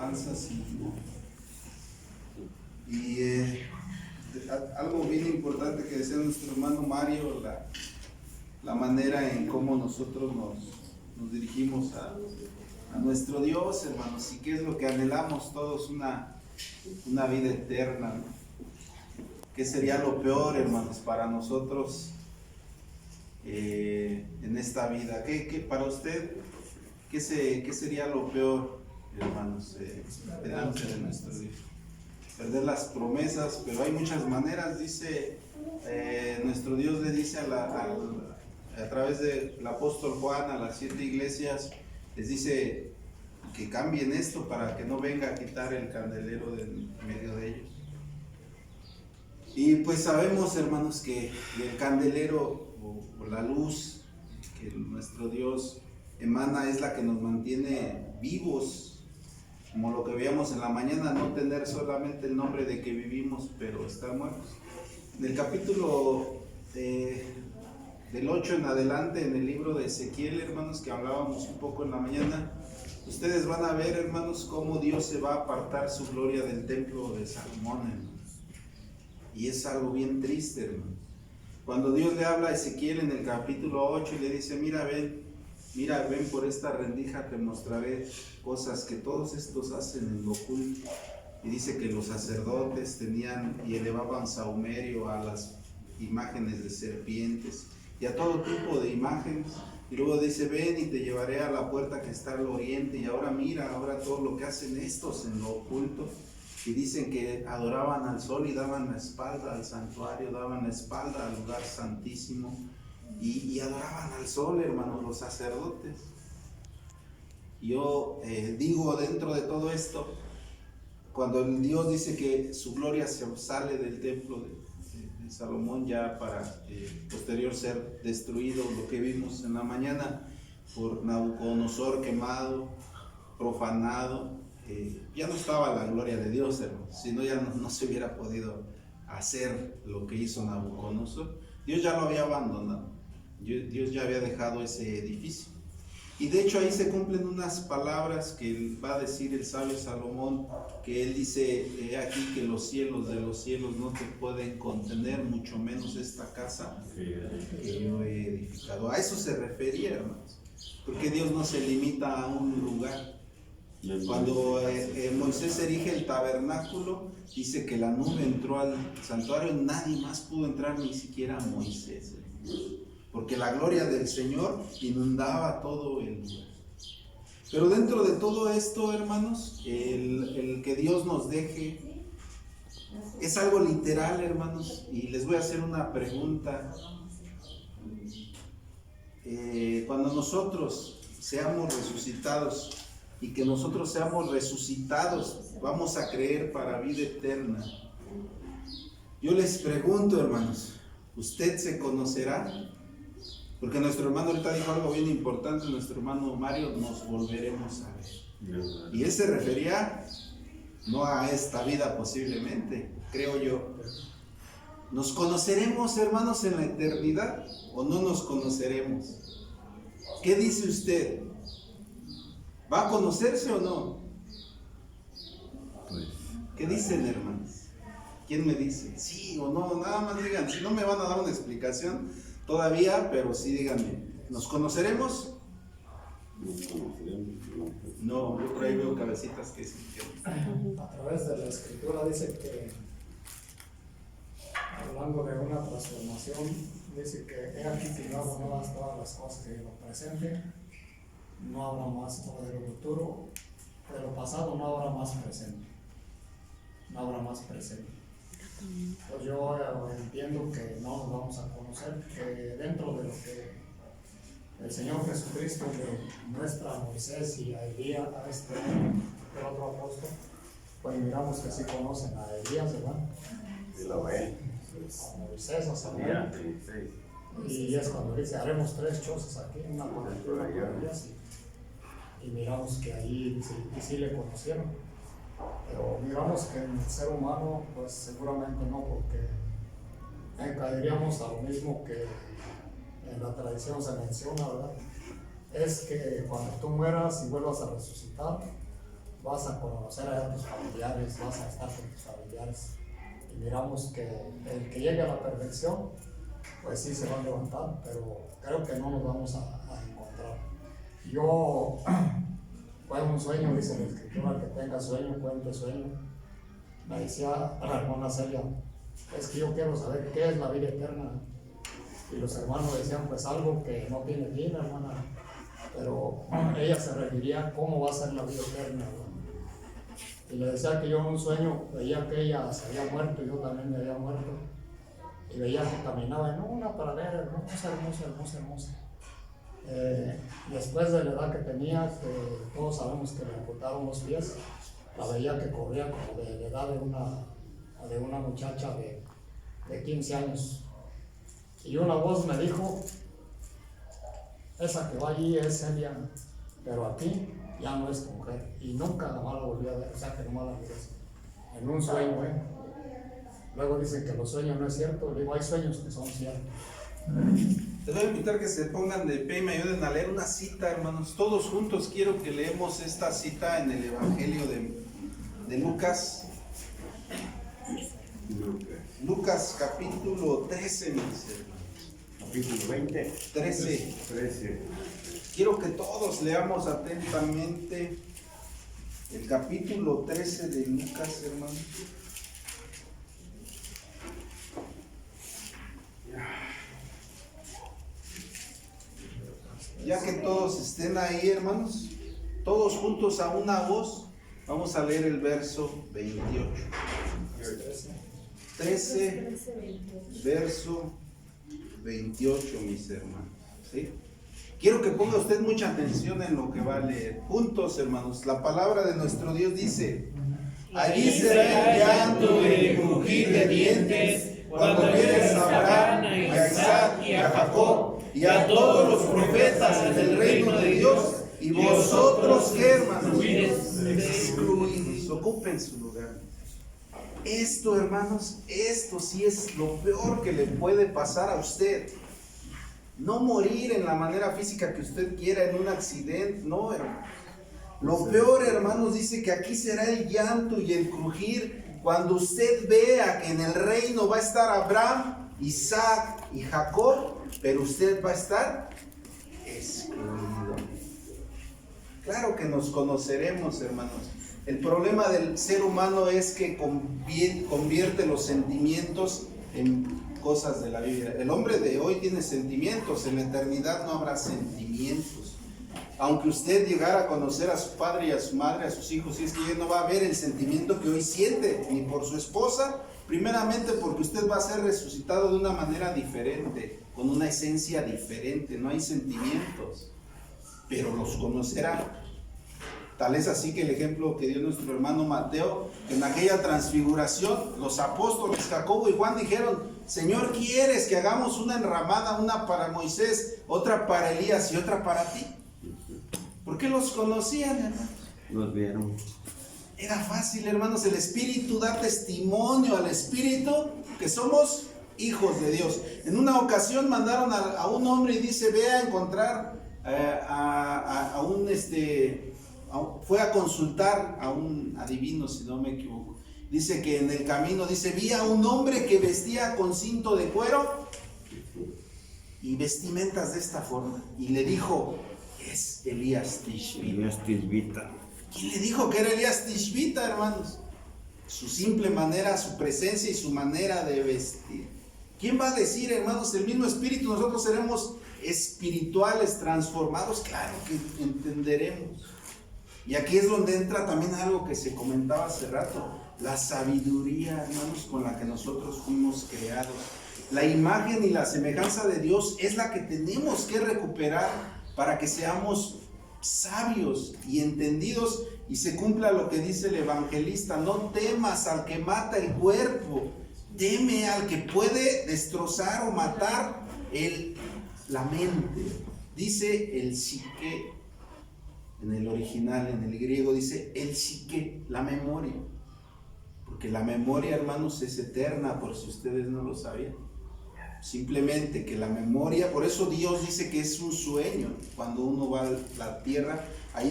alabanzas y algo bien importante que decía nuestro hermano Mario, la manera en cómo nosotros nos dirigimos a nuestro Dios, hermanos, y qué es lo que anhelamos todos, una vida eterna, ¿no? ¿Qué sería lo peor, hermanos, para nosotros en esta vida? ¿Qué para usted, qué sería lo peor, hermanos, delante de nuestro Dios? Perder las promesas, pero hay muchas maneras, dice nuestro Dios, le dice a través del apóstol Juan a las 7 iglesias, les dice que cambien esto para que no venga a quitar el candelero de medio de ellos. Y pues sabemos, hermanos, que el candelero o la luz que nuestro Dios emana es la que nos mantiene vivos, como lo que veíamos en la mañana, no tener solamente el nombre de que vivimos, pero estar muertos. En el capítulo del 8 en adelante, en el libro de Ezequiel, hermanos, que hablábamos un poco en la mañana, ustedes van a ver, hermanos, cómo Dios se va a apartar su gloria del templo de Salomón, hermanos. Y es algo bien triste, hermanos. Cuando Dios le habla a Ezequiel en el capítulo 8 y le dice, mira, ven por esta rendija, te mostraré cosas que todos estos hacen en lo oculto. Y dice que los sacerdotes tenían y elevaban sahumerio a las imágenes de serpientes y a todo tipo de imágenes. Y luego dice, ven y te llevaré a la puerta que está al oriente. Y ahora mira, ahora todo lo que hacen estos en lo oculto. Y dicen que adoraban al sol y daban la espalda al santuario, daban la espalda al lugar santísimo. Y adoraban al sol, hermanos, los sacerdotes. Yo digo, dentro de todo esto, cuando el Dios dice que su gloria se sale del templo de Salomón ya para posterior ser destruido, lo que vimos en la mañana por Nabucodonosor, quemado, profanado, ya no estaba la gloria de Dios, hermanos, sino ya no se hubiera podido hacer lo que hizo Nabucodonosor. Dios ya lo había abandonado, Dios ya había dejado ese edificio. Y de hecho ahí se cumplen unas palabras que va a decir el sabio Salomón, que él dice, he aquí que los cielos de los cielos no te pueden contener, mucho menos esta casa que yo he edificado. A eso se refería, hermanos, porque Dios no se limita a un lugar. Cuando Moisés erige el tabernáculo, dice que la nube entró al santuario, nadie más pudo entrar, ni siquiera Moisés, porque la gloria del Señor inundaba todo el lugar. Pero dentro de todo esto, hermanos, el que Dios nos deje es algo literal, hermanos, y les voy a hacer una pregunta. Cuando nosotros seamos resucitados y que nosotros seamos resucitados, vamos a creer para vida eterna. Yo les pregunto, hermanos, ¿usted se conocerá? Porque nuestro hermano ahorita dijo algo bien importante, nuestro hermano Mario, nos volveremos a ver. Y él se refería no a esta vida posiblemente, creo yo. ¿Nos conoceremos, hermanos, en la eternidad o no nos conoceremos? ¿Qué dice usted? ¿Va a conocerse o no? ¿Qué dicen, hermanos? ¿Quién me dice? Sí o no, nada más digan, si no me van a dar una explicación todavía, pero sí díganme, ¿nos conoceremos? No, yo por ahí veo cabecitas que dicen que a través de la escritura dice que, hablando de una transformación, dice que he aquí que yo hago nuevas todas las cosas que lo presente, no habrá más de lo futuro, de lo pasado no habrá más presente, no habrá más presente. Pues yo entiendo que no nos vamos a conocer, que dentro de lo que el Señor Jesucristo le muestra a Moisés y a Elías, el otro apóstol, pues miramos que sí conocen a Elías, ¿verdad? Sí, lo ven. A Moisés, a Samuel. Y es cuando dice, haremos 3 chozas aquí, una con Elías, y miramos que ahí sí le conocieron. Pero miramos que en el ser humano, pues seguramente no, porque caeríamos a lo mismo que en la tradición se menciona, ¿verdad? Es que cuando tú mueras y vuelvas a resucitar, vas a conocer a tus familiares, vas a estar con tus familiares. Y miramos que el que llegue a la perfección, pues sí se va a levantar, pero creo que no nos vamos a encontrar. Yo, fue un sueño, dice la Escritura, que tenga sueño, cuente sueño. Me decía la hermana Celia, es que yo quiero saber qué es la vida eterna. Y los hermanos decían, pues algo que no tiene fin, hermana. Pero ella se refiriía a cómo va a ser la vida eterna, hermano. Y le decía que yo en un sueño veía que ella se había muerto y yo también me había muerto. Y veía que caminaba en una pradera hermosa, hermosa, hermosa, hermosa. Después de la edad que tenía, que todos sabemos que le amputaron los pies, la veía que corría como de la edad de una muchacha de 15 años. Y una voz me dijo, esa que va allí es Celia, pero aquí ya no es tu mujer. Y nunca más la volví a ver, o sea que nomás la miré en un sueño. Luego dicen que los sueños no es cierto, digo, hay sueños que son ciertos. Les voy a invitar que se pongan de pie y me ayuden a leer una cita, hermanos. Todos juntos quiero que leemos esta cita en el Evangelio de Lucas. Lucas capítulo 13, mis hermanos. Capítulo 20. 13. Quiero que todos leamos atentamente el capítulo 13 de Lucas, hermanos. Ya que todos estén ahí, hermanos, todos juntos a una voz, vamos a leer el verso 28. 13, verso 28, mis hermanos. ¿Sí? Quiero que ponga usted mucha atención en lo que va a leer. Juntos, hermanos, la palabra de nuestro Dios dice: allí será el llanto y el crujir de dientes cuando vieres a Abraham, y a Isaac y a Jacob y a todos los profetas en el reino de Dios, y vosotros, ¿qué, hermanos? Excluidos. Ocupen su lugar. Esto, hermanos, esto sí es lo peor que le puede pasar a usted. No morir en la manera física que usted quiera, en un accidente, no, hermano. Lo peor, hermanos, dice que aquí será el llanto y el crujir cuando usted vea que en el reino va a estar Abraham, Isaac y Jacob, pero usted va a estar excluido. Claro que nos conoceremos, hermanos. El problema del ser humano es que convierte los sentimientos en cosas de la vida. El hombre de hoy tiene sentimientos, en la eternidad no habrá sentimientos. Aunque usted llegara a conocer a su padre y a su madre, a sus hijos, y es que no va a haber el sentimiento que hoy siente, ni por su esposa, primeramente porque usted va a ser resucitado de una manera diferente, con una esencia diferente, no hay sentimientos, pero los conocerá. Tal es así que el ejemplo que dio nuestro hermano Mateo, en aquella transfiguración, los apóstoles Jacobo y Juan dijeron: Señor, ¿quieres que hagamos una enramada, una para Moisés, otra para Elías y otra para ti? Porque los conocían, hermanos. Los vieron. Era fácil, hermanos. El Espíritu da testimonio al Espíritu que somos hijos de Dios. En una ocasión mandaron a un hombre y dice: ve a encontrar fue a consultar a un adivino, si no me equivoco. Dice que en el camino, dice, vi a un hombre que vestía con cinto de cuero y vestimentas de esta forma. Y le dijo: es Elías Tishbita. ¿Quién le dijo que era Elías Tishbita, hermanos? Su simple manera, su presencia y su manera de vestir. ¿Quién va a decir, hermanos, el mismo Espíritu? Nosotros seremos espirituales, transformados. Claro que entenderemos. Y aquí es donde entra también algo que se comentaba hace rato: la sabiduría, hermanos, con la que nosotros fuimos creados. La imagen y la semejanza de Dios es la que tenemos que recuperar para que seamos sabios y entendidos y se cumpla lo que dice el evangelista: no temas al que mata el cuerpo, teme al que puede destrozar o matar la mente. Dice el psique. En el original, en el griego, dice el psique, la memoria. Porque la memoria, hermanos, es eterna, por si ustedes no lo sabían. Simplemente que la memoria, por eso Dios dice que es un sueño. Cuando uno va a la tierra, ahí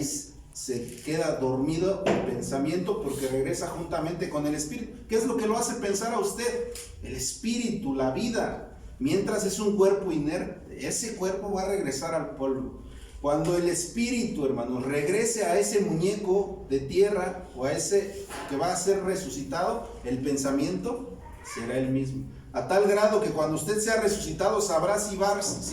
se queda dormido el pensamiento porque regresa juntamente con el espíritu. ¿Qué es lo que lo hace pensar a usted? El espíritu, la vida. Mientras es un cuerpo inerte, ese cuerpo va a regresar al polvo. Cuando el espíritu, hermanos, regrese a ese muñeco de tierra o a ese que va a ser resucitado, el pensamiento será el mismo. A tal grado que cuando usted sea resucitado sabrá si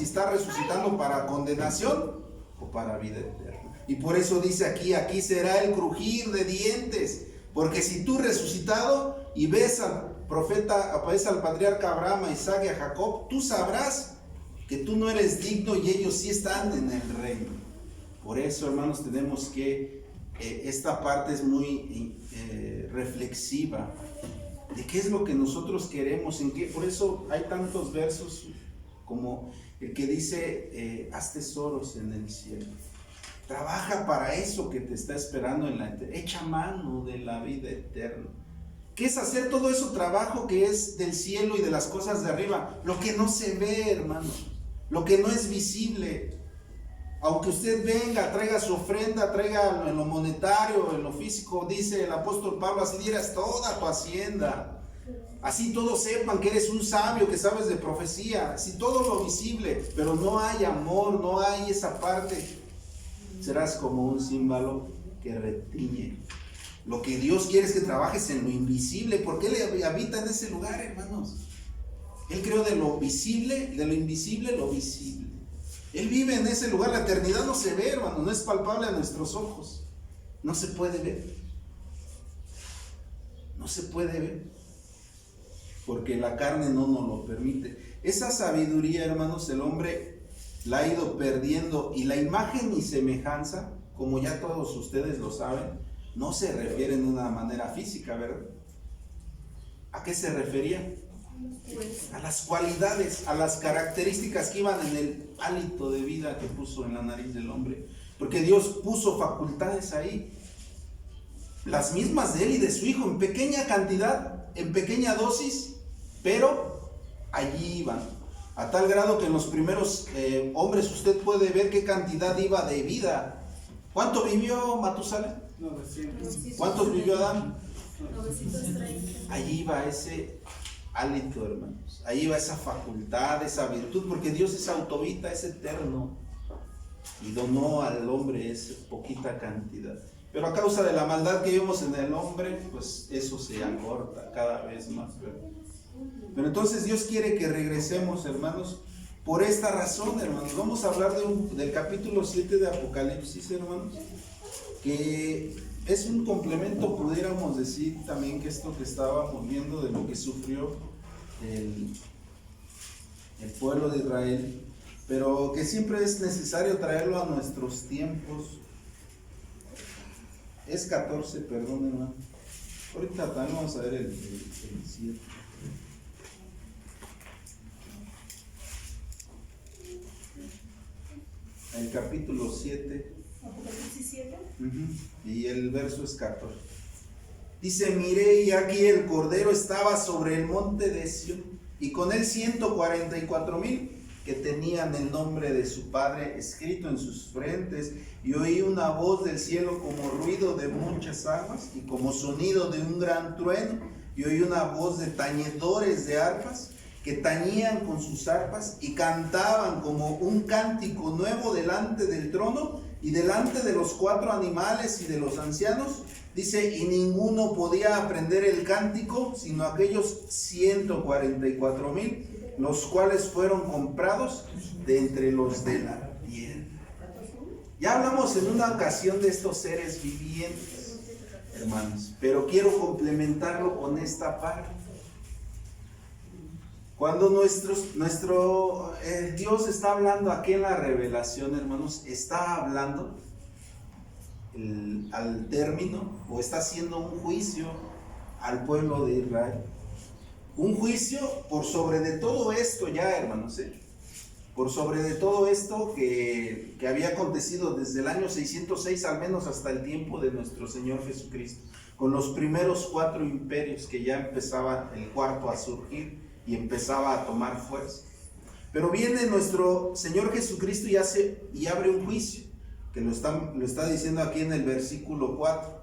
está resucitando para condenación o para vida eterna. Y por eso dice aquí será el crujir de dientes. Porque si tú resucitado y ves al profeta, ves al patriarca Abraham, a Isaac y a Jacob, tú sabrás que tú no eres digno y ellos sí están en el reino. Por eso, hermanos, tenemos que, esta parte es muy reflexiva, de qué es lo que nosotros queremos, por eso hay tantos versos como el que dice, haz tesoros en el cielo. Trabaja para eso que te está esperando en la eternidad. Echa mano de la vida eterna. ¿Qué es hacer todo eso trabajo que es del cielo y de las cosas de arriba? Lo que no se ve, hermano. Lo que no es visible. Aunque usted venga, traiga su ofrenda, traiga en lo monetario, en lo físico, dice el apóstol Pablo, así dieras toda tu hacienda. Así todos sepan que eres un sabio, que sabes de profecía. Así todo lo visible, pero no hay amor, no hay esa parte. Serás como un címbalo que retiñe. Lo que Dios quiere es que trabajes en lo invisible, porque Él habita en ese lugar, hermanos. Él creó de lo visible, de lo invisible, lo visible. Él vive en ese lugar. La eternidad no se ve, hermano, no es palpable a nuestros ojos. No se puede ver. No se puede ver. Porque la carne no nos lo permite. Esa sabiduría, hermanos, el hombre la ha ido perdiendo, y la imagen y semejanza, como ya todos ustedes lo saben, no se refiere en una manera física, ¿verdad? ¿A qué se refería? A las cualidades, a las características que iban en el hálito de vida que puso en la nariz del hombre, porque Dios puso facultades ahí, las mismas de él y de su hijo, en pequeña cantidad, en pequeña dosis, pero allí iban. A tal grado que en los primeros hombres usted puede ver qué cantidad iba de vida. ¿Cuánto vivió Matusalén? 900. ¿Cuántos vivió Adán? 930. Allí iba ese hálito, hermanos. Allí iba esa facultad, esa virtud, porque Dios es autovita, es eterno. Y donó al hombre esa poquita cantidad. Pero a causa de la maldad que vemos en el hombre, pues eso se acorta cada vez más, ¿verdad? Pero entonces Dios quiere que regresemos, hermanos, por esta razón, hermanos. Vamos a hablar del capítulo 7 de Apocalipsis, hermanos, que es un complemento, pudiéramos decir también, que esto que estábamos viendo de lo que sufrió el pueblo de Israel, pero que siempre es necesario traerlo a nuestros tiempos. Es 14, perdón, hermano. Ahorita también vamos a ver el 7. El capítulo 7. Apocalipsis 7. Y el verso es 14. Dice: miré y aquí el Cordero estaba sobre el monte de Sión, y con él 144,000 que tenían el nombre de su Padre escrito en sus frentes, y oí una voz del cielo como ruido de muchas aguas y como sonido de un gran trueno, y oí una voz de tañedores de arpas que tañían con sus arpas y cantaban como un cántico nuevo delante del trono y delante de los 4 animales y de los ancianos. Dice: y ninguno podía aprender el cántico sino aquellos 144,000, los cuales fueron comprados de entre los de la tierra. Ya hablamos en una ocasión de estos seres vivientes, hermanos, pero quiero complementarlo con esta parte. Cuando nuestro Dios está hablando aquí en la revelación, hermanos, está hablando al término, o está haciendo un juicio al pueblo de Israel. Un juicio por sobre de todo esto ya, hermanos, por sobre de todo esto que había acontecido desde el año 606 al menos hasta el tiempo de nuestro Señor Jesucristo, con los primeros 4 imperios que ya empezaba el cuarto a surgir y empezaba a tomar fuerza. Pero viene nuestro Señor Jesucristo y abre un juicio que lo está diciendo aquí en el versículo 4.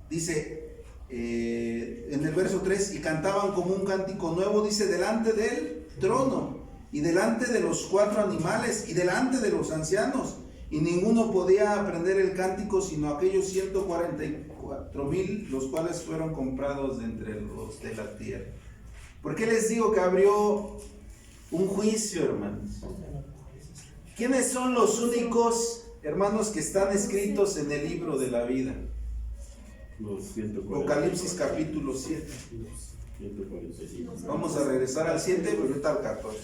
Dice en el verso 3, y cantaban como un cántico nuevo, dice, delante del trono, y delante de los 4 animales, y delante de los ancianos, y ninguno podía aprender el cántico, sino aquellos 144,000, los cuales fueron comprados de entre los de la tierra. ¿Por qué les digo que abrió un juicio, hermanos? ¿Quiénes son los únicos, hermanos, que están escritos en el libro de la vida? Los 140. Apocalipsis capítulo 7. 145. Vamos a regresar al 7, pero ahorita al 14.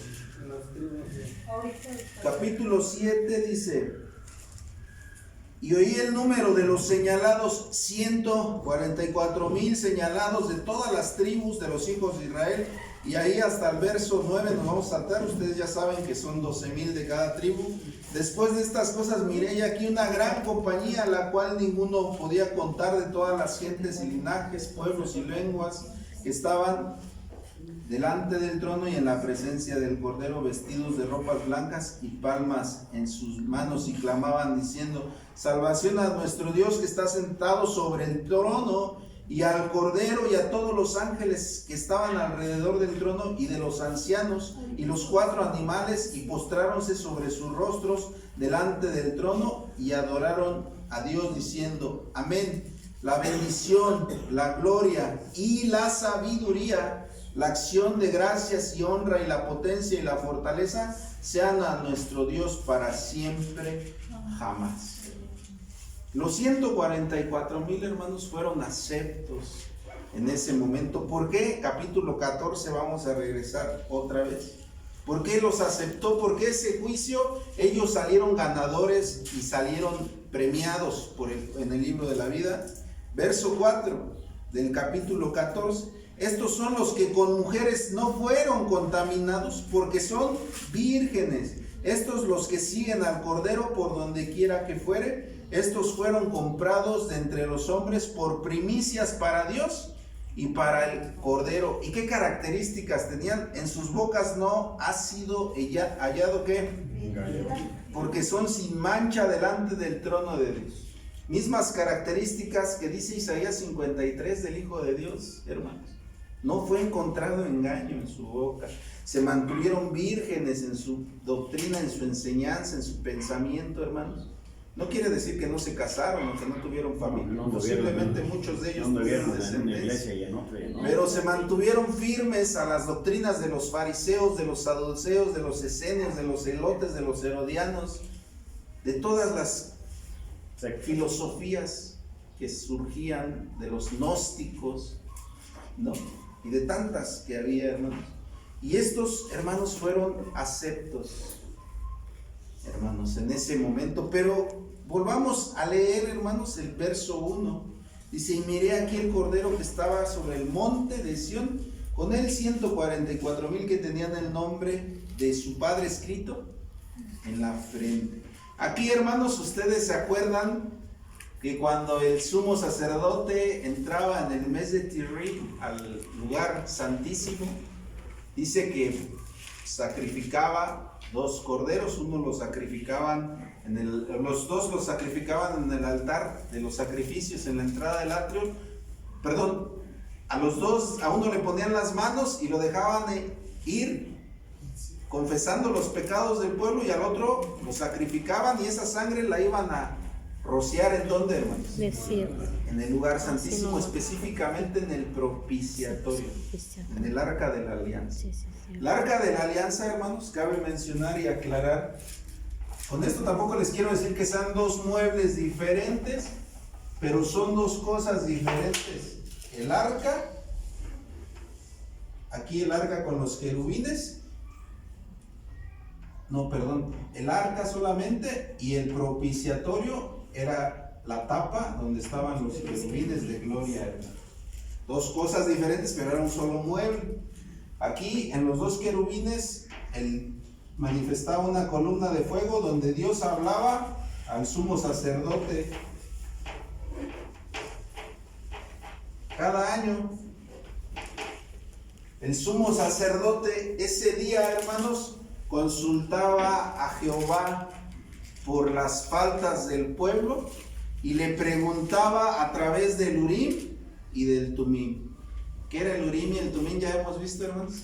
Capítulo 7 dice: y oí el número de los señalados, 144,000 señalados de todas las tribus de los hijos de Israel. Y ahí hasta el verso 9 nos vamos a saltar. Ustedes ya saben que son 12,000 de cada tribu. Después de estas cosas miré y aquí una gran compañía, la cual ninguno podía contar, de todas las gentes y linajes, pueblos y lenguas, que estaban delante del trono y en la presencia del Cordero, vestidos de ropas blancas y palmas en sus manos, y clamaban diciendo: salvación a nuestro Dios, que está sentado sobre el trono, y al Cordero y a todos los ángeles que estaban alrededor del trono, y de los ancianos y los 4 animales, y postráronse sobre sus rostros delante del trono y adoraron a Dios diciendo: amén. La bendición, la gloria y la sabiduría, la acción de gracias y honra y la potencia y la fortaleza sean a nuestro Dios para siempre, jamás. Los 144,000 hermanos fueron aceptos en ese momento. ¿Por qué? Capítulo 14, vamos a regresar otra vez. ¿Por qué los aceptó? Porque ese juicio ellos salieron ganadores y salieron premiados en el libro de la vida. Verso 4 del capítulo 14. Estos son los que con mujeres no fueron contaminados, porque son vírgenes. Estos los que siguen al Cordero por donde quiera que fuere. Estos fueron comprados de entre los hombres por primicias para Dios y para el Cordero. ¿Y qué características tenían? En sus bocas no ha sido hallado ¿qué? Porque son sin mancha delante del trono de Dios. Mismas características que dice Isaías 53 del Hijo de Dios, hermanos. No fue encontrado engaño en su boca. Se mantuvieron vírgenes en su doctrina, en su enseñanza, en su pensamiento, hermanos. No quiere decir que no se casaron o que no tuvieron familia. No, posiblemente muchos de ellos tuvieron descendencia. ¿no? Pero se mantuvieron firmes a las doctrinas de los fariseos, de los saduceos, de los esenios, de los zelotes, de los herodianos, de todas las filosofías que surgían, de los gnósticos, ¿no? Y de tantas que había, hermanos. Y estos hermanos fueron aceptos, hermanos, en ese momento. Pero volvamos a leer, hermanos, el verso 1. Dice: y miré aquí el Cordero que estaba sobre el monte de Sión, con él 144,000 que tenían el nombre de su Padre escrito en la frente. Aquí, hermanos, ustedes se acuerdan que cuando el sumo sacerdote entraba en el mes de Tisri al lugar santísimo, dice que sacrificaba 2 corderos. Uno lo sacrificaban los dos los sacrificaban en el altar de los sacrificios en la entrada del atrio. Perdón, a uno le ponían las manos y lo dejaban ir confesando los pecados del pueblo, y al otro lo sacrificaban, y esa sangre la iban a rociar. ¿En dónde, hermanos? En el lugar santísimo, específicamente en el propiciatorio, en el arca de la alianza. El arca de la alianza, hermanos, cabe mencionar y aclarar. Con esto tampoco les quiero decir que sean 2 muebles diferentes, pero son 2 cosas diferentes. El arca, aquí el arca con los querubines, el arca solamente, y el propiciatorio era la tapa donde estaban los querubines de gloria, hermano. 2 cosas diferentes, pero era un solo mueble. Aquí en los 2 querubines manifestaba una columna de fuego donde Dios hablaba al sumo sacerdote. Cada año el sumo sacerdote ese día, hermanos, consultaba a Jehová por las faltas del pueblo y le preguntaba a través del Urim y del Tumim. ¿Qué era el Urim y el Tumim? Ya hemos visto, hermanos.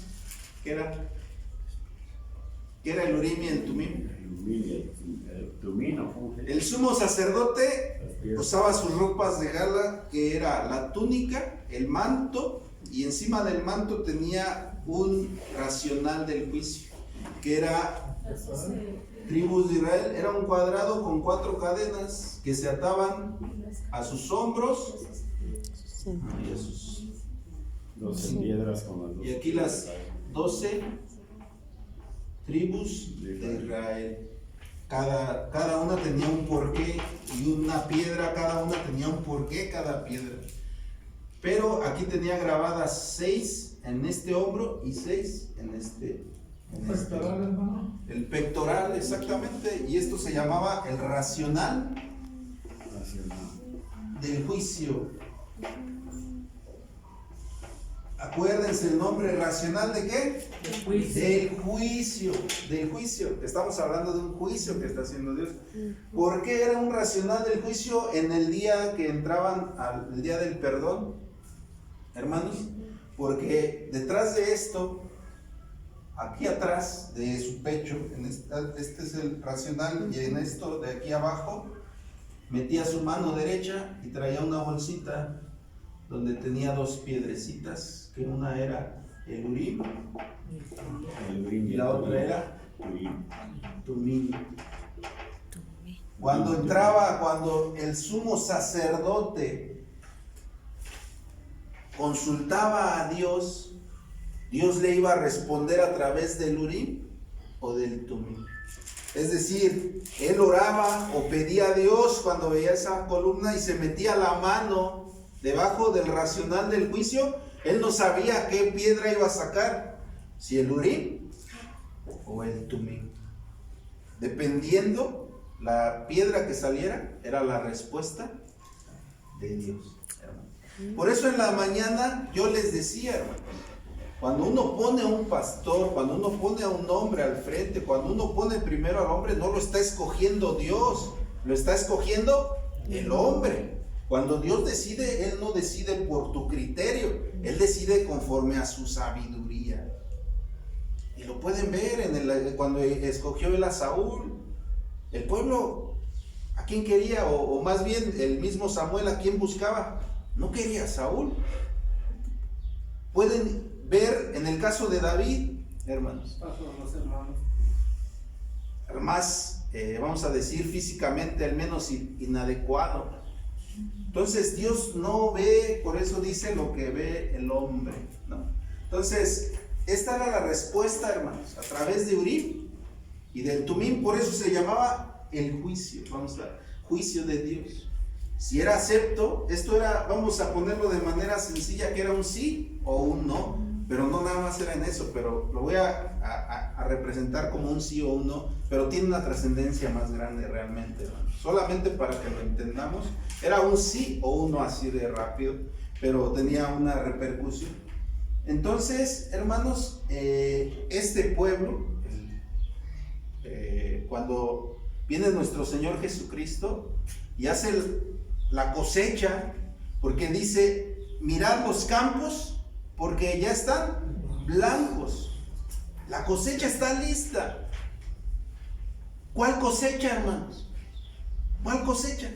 ¿Qué era? ¿Qué era el Urim y el Tumim? El tumino. El sumo sacerdote usaba sus ropas de gala, que era la túnica, el manto, y encima del manto tenía un racional del juicio, que era tribus de Israel. Era un cuadrado con 4 cadenas que se ataban a sus hombros y a sus... 12 piedras con las 12. Y aquí las 12 tribus de Israel. Cada una tenía un porqué, y una piedra, cada una tenía un porqué, cada piedra. Pero aquí tenía grabadas 6 en este hombro y 6 en este. Pectoral, hermano. El pectoral, exactamente. Y esto se llamaba el racional del juicio. Acuérdense el nombre racional de qué? Del juicio. Del juicio. Estamos hablando de un juicio que está haciendo Dios. ¿Por qué era un racional del juicio en el día que entraban al día del perdón, hermanos? Porque detrás de esto, aquí atrás de su pecho, este es el racional, y en esto de aquí abajo, metía su mano derecha y traía una bolsita donde tenía 2 piedrecitas, que una era el Urim y la otra era Tumim. Cuando el sumo sacerdote consultaba a Dios, Dios le iba a responder a través del Urim o del Tumim. Es decir, él oraba o pedía a Dios cuando veía esa columna y se metía la mano debajo del racional del juicio. Él no sabía qué piedra iba a sacar, si el Urim o el Tumim. Dependiendo la piedra que saliera, era la respuesta de Dios, hermano. Por eso en la mañana yo les decía, hermano, cuando uno pone a un pastor, cuando uno pone a un hombre al frente, cuando uno pone primero al hombre, no lo está escogiendo Dios, lo está escogiendo el hombre. Cuando Dios decide, Él no decide por tu criterio, Él decide conforme a su sabiduría. Y lo pueden ver cuando escogió Él a Saúl. El pueblo, ¿a quién quería? O más bien, el mismo Samuel, ¿a quién buscaba? No quería a Saúl. Pueden ver en el caso de David, hermanos. Más, vamos a decir, físicamente al menos inadecuado. Entonces Dios no ve, por eso dice lo que ve el hombre, ¿no? Entonces, esta era la respuesta, hermanos, a través de Urim y del Tumim. Por eso se llamaba el juicio, juicio de Dios. Si era acepto, esto era, vamos a ponerlo de manera sencilla, que era un sí o un no, pero no nada más era en eso, pero lo voy a representar como un sí o un no, pero tiene una trascendencia más grande realmente, hermanos. Solamente para que lo entendamos, era un sí o un no así de rápido, pero tenía una repercusión. Entonces, hermanos, este pueblo, cuando viene nuestro Señor Jesucristo y hace la cosecha, porque dice, mirad los campos, porque ya están blancos. La cosecha está lista. ¿Cuál cosecha, hermanos? ¿Cuál cosecha?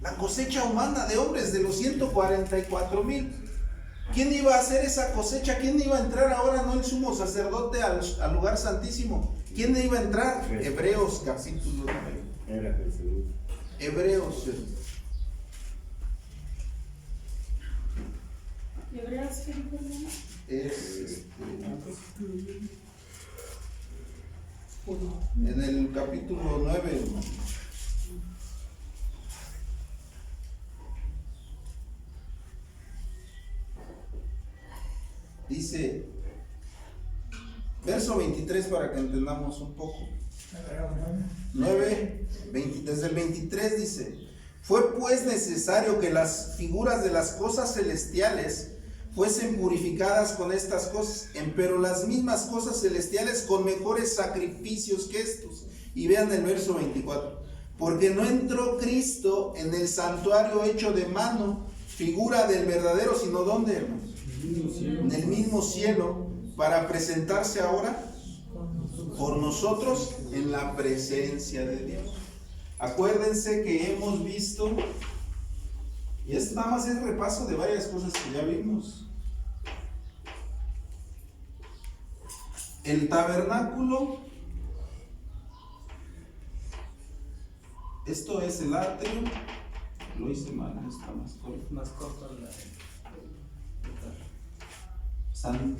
La cosecha humana de hombres, de los 144,000. ¿Quién iba a hacer esa cosecha? ¿Quién iba a entrar ahora? No el sumo sacerdote al lugar santísimo. ¿Quién iba a entrar? Hebreos capítulo 9. Era Jesús. Hebreos. ¿Hebreos qué dijo, hermano? En el capítulo 9, hermano. Dice, verso 23 para que entendamos un poco. 9, desde el 23 dice, fue pues necesario que las figuras de las cosas celestiales fuesen purificadas con estas cosas, pero las mismas cosas celestiales con mejores sacrificios que estos. Y vean el verso 24. Porque no entró Cristo en el santuario hecho de mano, figura del verdadero, sino ¿dónde, hermanos? En el mismo cielo, para presentarse ahora por nosotros en la presencia de Dios. Acuérdense que hemos visto, y esto nada más es repaso de varias cosas que ya vimos. El tabernáculo, esto es el atrio, lo hice mal, está más corta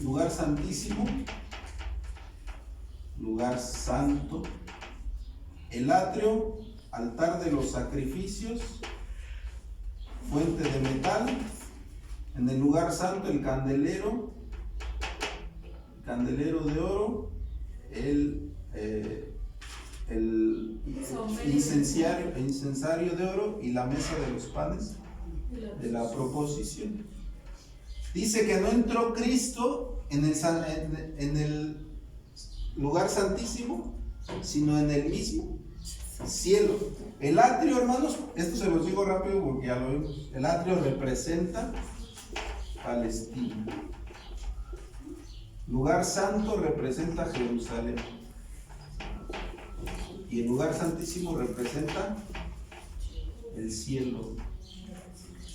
lugar santísimo, lugar santo, el atrio, altar de los sacrificios, fuente de metal, en el lugar santo el candelero de oro, el incensario de oro y la mesa de los panes de la proposición. Dice que no entró Cristo en el lugar santísimo, sino en el mismo cielo. El atrio, hermanos, esto se los digo rápido porque ya lo vimos. El atrio representa Palestina. Lugar santo representa Jerusalén. Y el lugar santísimo representa el cielo.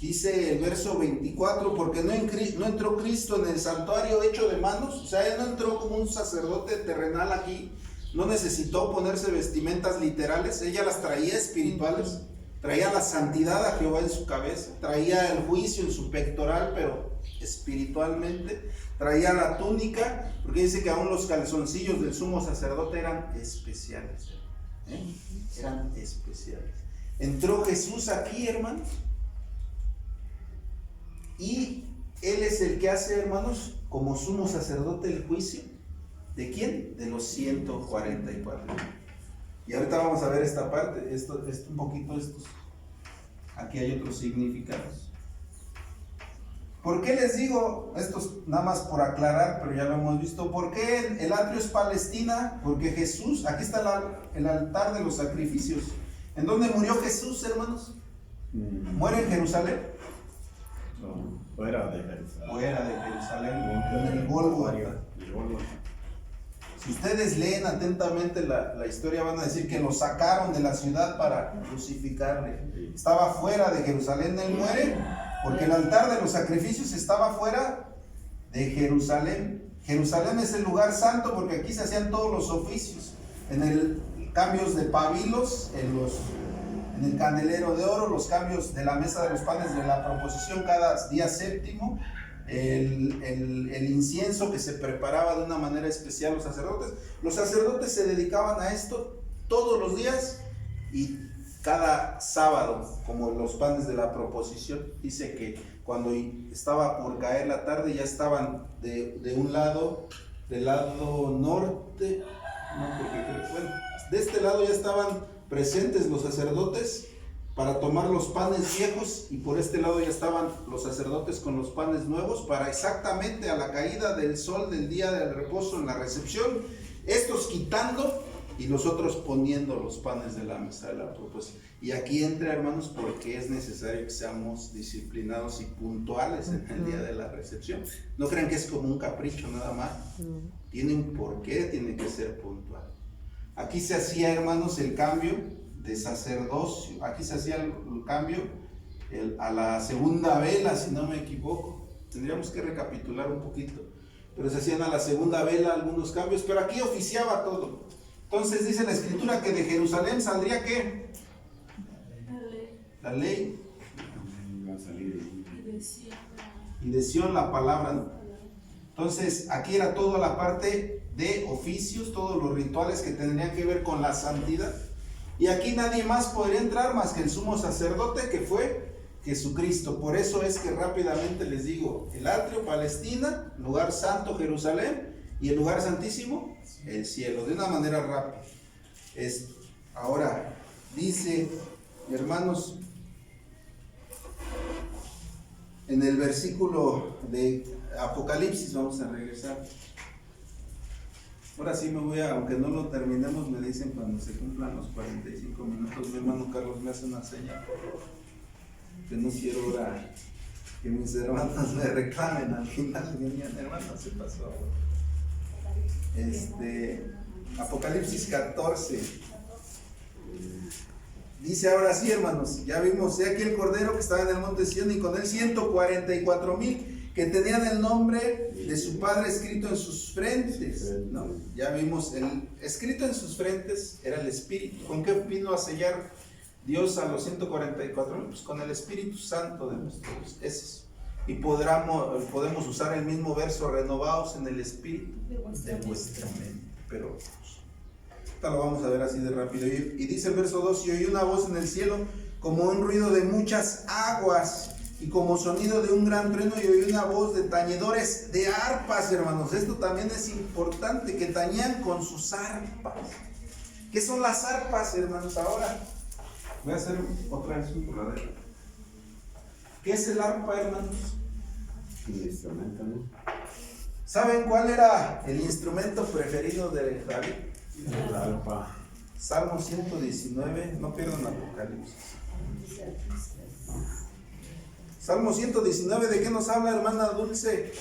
Dice el verso 24, porque no entró Cristo en el santuario hecho de manos, o sea, él no entró como un sacerdote terrenal aquí, no necesitó ponerse vestimentas literales, ella las traía espirituales, traía la santidad a Jehová en su cabeza, traía el juicio en su pectoral, pero espiritualmente, traía la túnica, porque dice que aún los calzoncillos del sumo sacerdote eran especiales, eran especiales. Entró Jesús aquí, hermanos, y Él es el que hace, hermanos, como sumo sacerdote el juicio. ¿De quién? De los 144. Y ahorita vamos a ver esta parte, esto un poquito estos. Aquí hay otros significados. ¿Por qué les digo? Esto es nada más por aclarar, pero ya lo hemos visto. ¿Por qué el atrio es Palestina? Porque Jesús, aquí está el altar de los sacrificios. ¿En dónde murió Jesús, hermanos? ¿Muere en Jerusalén? No, fuera de Jerusalén. Fuera de Jerusalén, en el Gólgota. Si ustedes leen atentamente la historia, van a decir que lo sacaron de la ciudad para crucificarle. Estaba fuera de Jerusalén, él muere, porque el altar de los sacrificios estaba fuera de Jerusalén. Jerusalén es el lugar santo porque aquí se hacían todos los oficios. En el cambios de pabilos, en el candelero de oro, los cambios de la mesa de los panes de la proposición cada día séptimo, el incienso que se preparaba de una manera especial los sacerdotes. Los sacerdotes se dedicaban a esto todos los días y cada sábado, como los panes de la proposición. Dice que cuando estaba por caer la tarde ya estaban de un lado, del lado norte, de este lado ya estaban presentes los sacerdotes para tomar los panes viejos, y por este lado ya estaban los sacerdotes con los panes nuevos para exactamente a la caída del sol del día del reposo en la recepción, estos quitando y los otros poniendo los panes de la mesa de la proposición. Y aquí entra, hermanos, porque es necesario que seamos disciplinados y puntuales en el día de la recepción. No crean que es como un capricho nada más, tiene un porqué, tiene que ser puntual. Aquí se hacía, hermanos, el cambio de sacerdocio. Aquí se hacía el cambio a la segunda vela, si no me equivoco. Tendríamos que recapitular un poquito. Pero se hacían a la segunda vela algunos cambios, pero aquí oficiaba todo. Entonces dice la escritura que de Jerusalén saldría ¿qué? La ley. Y de Sión la palabra, ¿no? Entonces aquí era toda la parte de oficios, todos los rituales que tendrían que ver con la santidad. Y aquí nadie más podría entrar más que el sumo sacerdote, que fue Jesucristo. Por eso es que rápidamente les digo, el atrio, Palestina, lugar santo, Jerusalén, y el lugar santísimo, el cielo, de una manera rápida. Ahora, dice, hermanos, en el versículo de Apocalipsis, vamos a regresar. Ahora sí me voy a, aunque no lo terminemos, me dicen cuando se cumplan los 45 minutos, mi hermano Carlos me hace una señal, que no quiero ahora que mis hermanas me reclamen al final, mi hermana se pasó. Apocalipsis 14. Dice ahora sí, hermanos, ya vimos, he aquí el Cordero que estaba en el monte Sión y con él 144,000 que tenían el nombre de su Padre escrito en sus frentes. No, ya vimos, el escrito en sus frentes era el Espíritu. ¿Con qué vino a sellar Dios a los 144,000? Pues con el Espíritu Santo de nuestro Dios. Esos. Y podemos usar el mismo verso, renovados en el Espíritu de vuestra mente. Pero ahorita lo vamos a ver así de rápido. Y dice el verso 2, y oí una voz en el cielo como un ruido de muchas aguas y como sonido de un gran trueno, y oí una voz de tañedores de arpas, hermanos. Esto también es importante, que tañían con sus arpas. ¿Qué son las arpas, hermanos? Ahora voy a hacer otra vez un coladero. ¿Qué es el arpa, hermanos? Un instrumento, ¿no? ¿Saben cuál era el instrumento preferido de David? El arpa. Salmo 119, no pierdan Apocalipsis. Salmo 119, ¿de qué nos habla, hermana Dulce?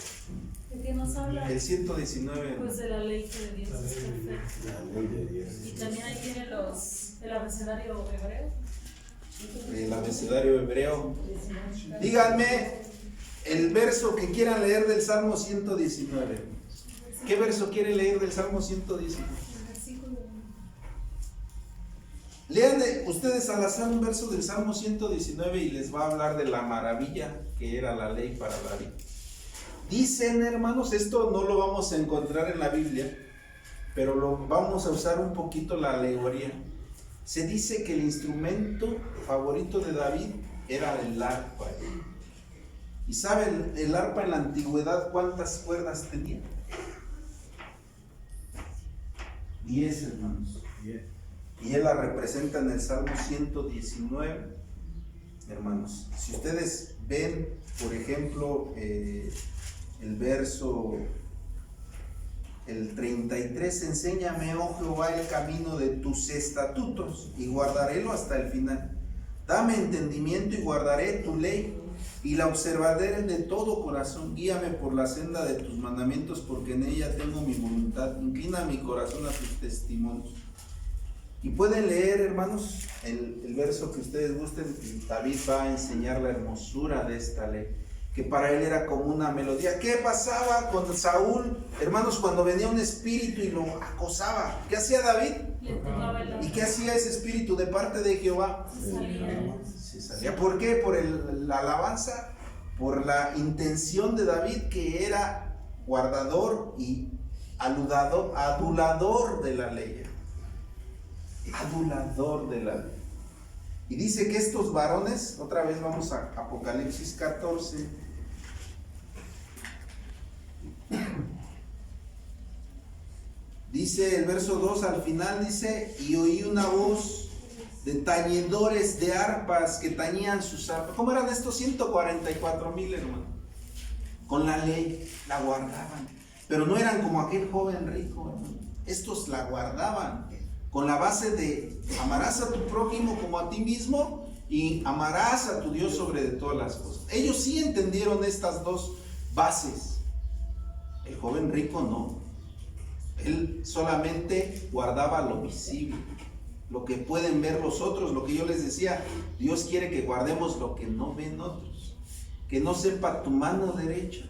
¿De qué nos habla? El 119. Pues de la ley que de Dios es perfecta. La ley de Dios. Y también ahí tiene el abecedario hebreo. El abecedario hebreo. Díganme el verso que quieran leer del Salmo 119. ¿Qué verso quiere leer del Salmo 119? Lean ustedes al azar un verso del Salmo 119 y les va a hablar de la maravilla que era la ley para David. Dicen, hermanos, esto no lo vamos a encontrar en la Biblia, pero lo vamos a usar un poquito la alegoría. Se dice que el instrumento favorito de David era el arpa. ¿Y saben el arpa en la antigüedad cuántas cuerdas tenía? 10, hermanos. 10. Y él la representa en el Salmo 119, hermanos. Si ustedes ven, por ejemplo, el verso, el 33, enséñame, oh Jehová, el camino de tus estatutos, y guardarélo hasta el final. Dame entendimiento y guardaré tu ley, y la observaré de todo corazón. Guíame por la senda de tus mandamientos, porque en ella tengo mi voluntad. Inclina mi corazón a tus testimonios. Y pueden leer, hermanos, el verso que ustedes gusten. David va a enseñar la hermosura de esta ley, que para él era como una melodía. ¿Qué pasaba con Saúl, hermanos, cuando venía un espíritu y lo acosaba? ¿Qué hacía David? ¿Y qué hacía ese espíritu de parte de Jehová? Se salía. ¿Por qué? Por la alabanza, por la intención de David, que era guardador y adulador de la ley. Adulador de la ley. Y dice que estos varones, otra vez vamos a Apocalipsis 14. Dice el verso 2 al final, dice, y oí una voz de tañedores de arpas que tañían sus arpas. ¿Cómo eran estos 144,000, hermano? Con la ley, la guardaban. Pero no eran como aquel joven rico, hermano. Estos la guardaban con la base de amarás a tu prójimo como a ti mismo y amarás a tu Dios sobre de todas las cosas. Ellos sí entendieron estas dos bases. El joven rico no. Él solamente guardaba lo visible, lo que pueden ver los otros, lo que yo les decía. Dios quiere que guardemos lo que no ven otros, que no sepa tu mano derecha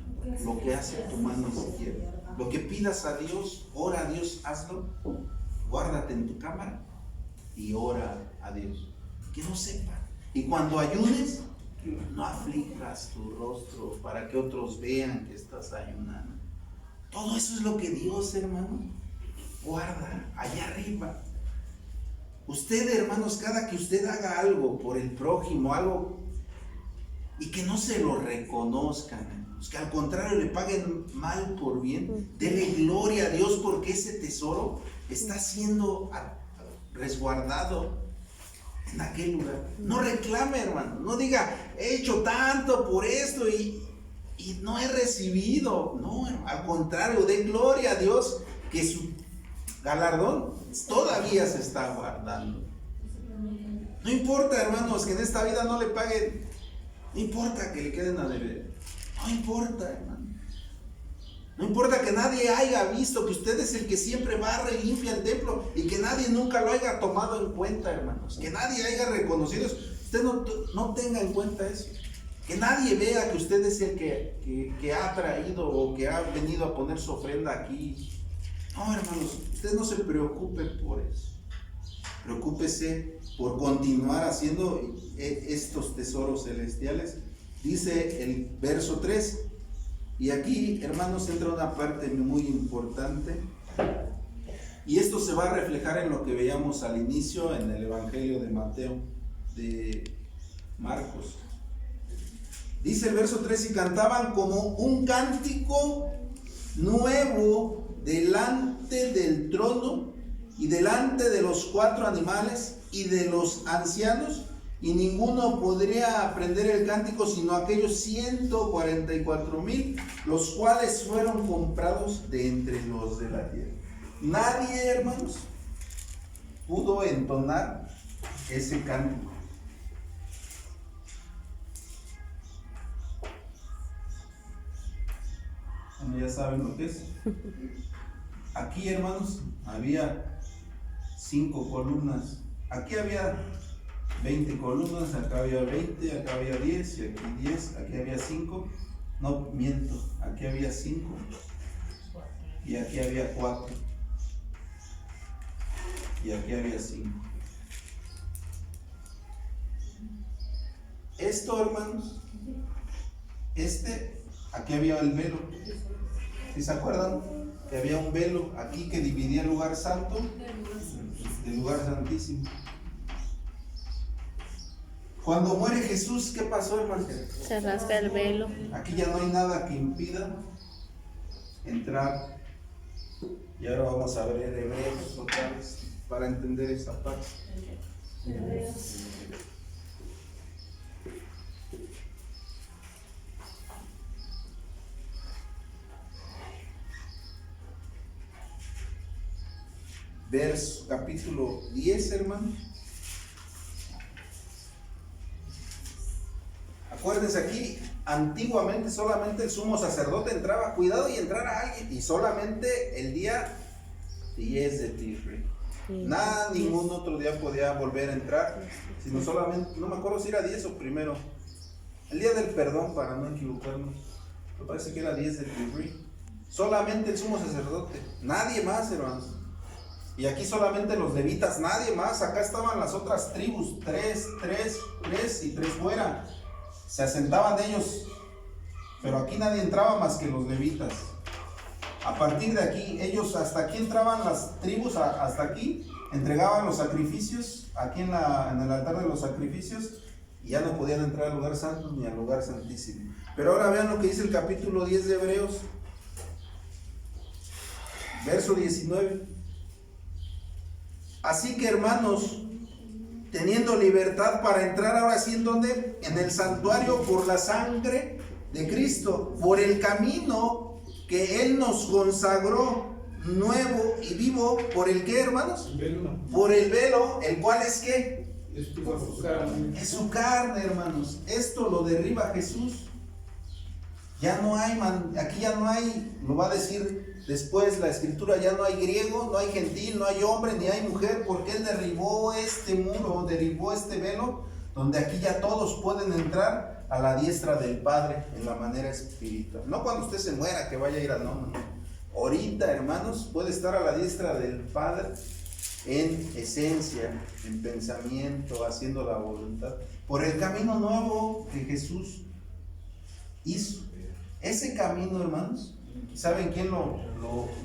lo que hace tu mano izquierda. Lo que pidas a Dios, ora a Dios, hazlo. Guárdate en tu cámara y ora a Dios, que no sepa. Y cuando ayunes, no aflijas tu rostro para que otros vean que estás ayunando. Todo eso es lo que Dios, hermano, guarda allá arriba. Usted, hermanos, cada que usted haga algo por el prójimo, algo, y que no se lo reconozcan, que al contrario le paguen mal por bien, dele gloria a Dios, porque ese tesoro está siendo resguardado en aquel lugar. No reclame, hermano, no diga, he hecho tanto por esto y no he recibido. No, al contrario, dé gloria a Dios que galardón todavía se está guardando. No importa, hermanos, que en esta vida no le paguen, no importa que le queden a deber, no importa, hermano. No importa que nadie haya visto que usted es el que siempre barre y limpia el templo y que nadie nunca lo haya tomado en cuenta, hermanos. Que nadie haya reconocido eso. Usted no tenga en cuenta eso. Que nadie vea que usted es el que ha traído o que ha venido a poner su ofrenda aquí. No, hermanos, usted no se preocupe por eso. Preocúpese por continuar haciendo estos tesoros celestiales. Dice el verso 3. Y aquí, hermanos, entra una parte muy importante. Y esto se va a reflejar en lo que veíamos al inicio en el Evangelio de Mateo, de Marcos. Dice el verso 3, y cantaban como un cántico nuevo delante del trono y delante de los 4 animales y de los ancianos, y ninguno podría aprender el cántico sino aquellos 144,000, los cuales fueron comprados de entre los de la tierra. Nadie, hermanos, pudo entonar ese cántico. Bueno, ya saben lo que es. Aquí, hermanos, había 5 columnas. Aquí había 20 columnas, acá había 20, acá había 10, y aquí 10, aquí había 5. No, miento, aquí había 5 y aquí había 4 y aquí había 5. Esto, hermanos, aquí había el velo. ¿Sí se acuerdan? Que había un velo aquí que dividía el lugar santo del lugar santísimo. Cuando muere Jesús, ¿qué pasó, hermano? Se rasga el velo. Aquí ya no hay nada que impida entrar. Y ahora vamos a ver Hebreos otra vez para entender esta parte. Verso, capítulo 10, hermano. Acuérdense aquí, antiguamente solamente el sumo sacerdote entraba, cuidado y entrara alguien, y solamente el día 10 de Tisri. Nada, ningún otro día podía volver a entrar, sino solamente, no me acuerdo si era 10 o primero, el día del perdón, para no equivocarnos, me parece que era 10 de Tisri. Solamente el sumo sacerdote, nadie más, hermanos. Y aquí solamente los levitas, nadie más. Acá estaban las otras tribus, 3 y 3 fuera. Se asentaban ellos, pero aquí nadie entraba más que los levitas. A partir de aquí, ellos hasta aquí entraban las tribus, hasta aquí, entregaban los sacrificios, aquí en el altar de los sacrificios, y ya no podían entrar al lugar santo ni al lugar santísimo. Pero ahora vean lo que dice el capítulo 10 de Hebreos, verso 19. Así que, hermanos, teniendo libertad para entrar ahora sí en donde, en el santuario por la sangre de Cristo, por el camino que Él nos consagró nuevo y vivo, ¿por el qué, hermanos? Por el velo, el cual es ¿qué? Es su carne. Es su carne, hermanos. Esto lo derriba Jesús. Ya no hay, aquí ya no hay, lo va a decir después la escritura, ya no hay griego, no hay gentil, no hay hombre, ni hay mujer, porque Él derribó este muro, derribó este velo, donde aquí ya todos pueden entrar a la diestra del Padre en la manera espiritual. No cuando usted se muera que vaya a ir al no. Ahorita, hermanos, puede estar a la diestra del Padre en esencia, en pensamiento, haciendo la voluntad, por el camino nuevo que Jesús hizo. Ese camino, hermanos, ¿saben quién lo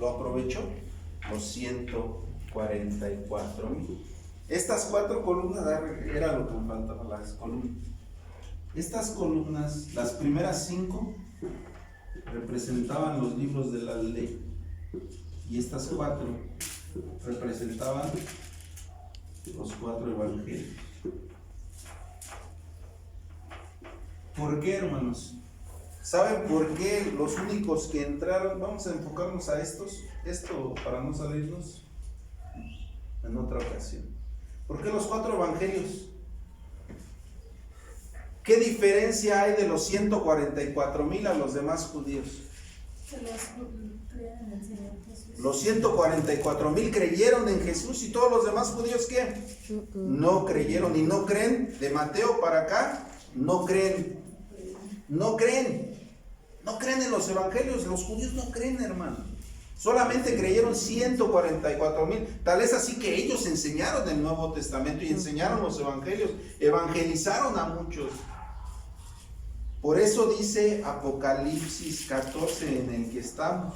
aprovechó? Los 144,000. Estas 4 columnas, era lo que me faltaba, las columnas. Estas columnas, las primeras 5, representaban los libros de la ley. Y estas 4 representaban los 4 evangelios. ¿Por qué, hermanos? ¿Saben por qué los únicos que entraron? Vamos a enfocarnos a esto para no salirnos. en otra ocasión. ¿Por qué los 4 evangelios? ¿Qué diferencia hay de los 144,000 a los demás judíos? Que los crean en el Señor Jesús. Los 144,000 creyeron en Jesús, y todos los demás judíos, ¿qué? No creyeron y no creen. De Mateo para acá, no creen. No creen. No creen en los evangelios. Los judíos no creen, hermano. Solamente creyeron 144,000. Tal es así que ellos enseñaron el Nuevo Testamento y enseñaron los evangelios. Evangelizaron a muchos. Por eso dice Apocalipsis 14, en el que estamos.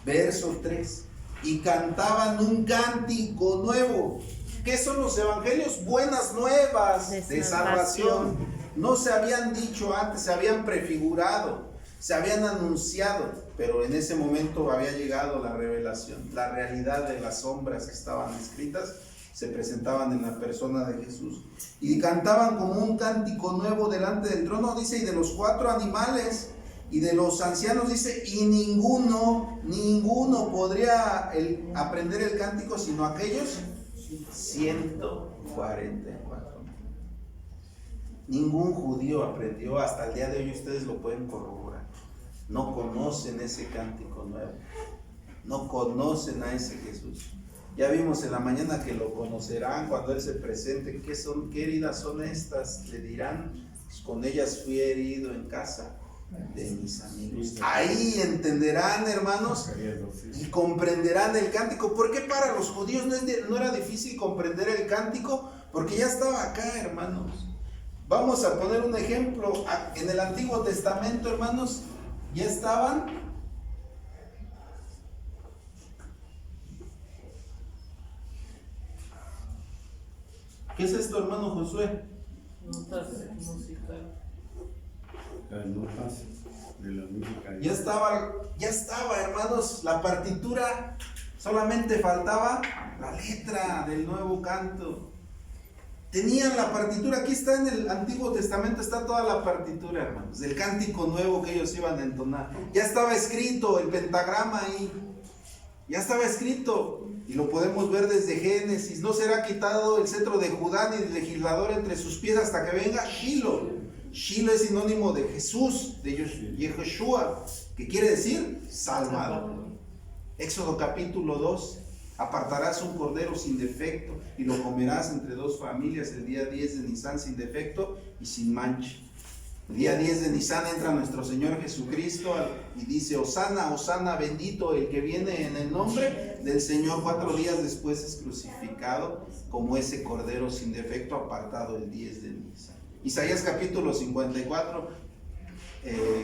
Verso 3. Y cantaban un cántico nuevo. ¿Qué son los evangelios? Buenas nuevas de salvación. No se habían dicho antes, se habían prefigurado, se habían anunciado, pero en ese momento había llegado la revelación, la realidad de las sombras que estaban escritas se presentaban en la persona de Jesús. Y cantaban como un cántico nuevo delante del trono, dice, y de los 4 animales y de los ancianos, dice, y ninguno podría aprender el cántico sino aquellos 144. Ningún judío aprendió, hasta el día de hoy ustedes lo pueden corroborar. No conocen ese cántico nuevo, no conocen a ese Jesús. Ya vimos en la mañana que lo conocerán cuando Él se presente. ¿Qué heridas son estas? Le dirán, pues con ellas fui herido en casa de mis amigos. Ahí entenderán, hermanos, y comprenderán el cántico. ¿Por qué para los judíos no era difícil comprender el cántico? Porque ya estaba acá, hermanos. Vamos a poner un ejemplo. En el Antiguo Testamento, hermanos, ya estaban. ¿Qué es esto, hermano Josué? Notas musicales. Las notas de la música. Ya estaba, hermanos, la partitura. Solamente faltaba la letra del nuevo canto. Tenían la partitura, aquí está en el Antiguo Testamento, está toda la partitura, hermanos, del cántico nuevo que ellos iban a entonar. Ya estaba escrito el pentagrama ahí, ya estaba escrito, y lo podemos ver desde Génesis. No será quitado el cetro de Judá ni el legislador entre sus pies hasta que venga Shiloh. Shiloh es sinónimo de Jesús, de Yehoshua, que quiere decir salvador. Éxodo capítulo 2. Apartarás un cordero sin defecto y lo comerás entre 2 familias el día 10 de Nisan sin defecto y sin mancha. El día 10 de Nisan entra nuestro Señor Jesucristo y dice: Hosana, Hosana, bendito el que viene en el nombre del Señor. 4 días después es crucificado como ese cordero sin defecto, apartado el 10 de Nisan. Isaías capítulo 54.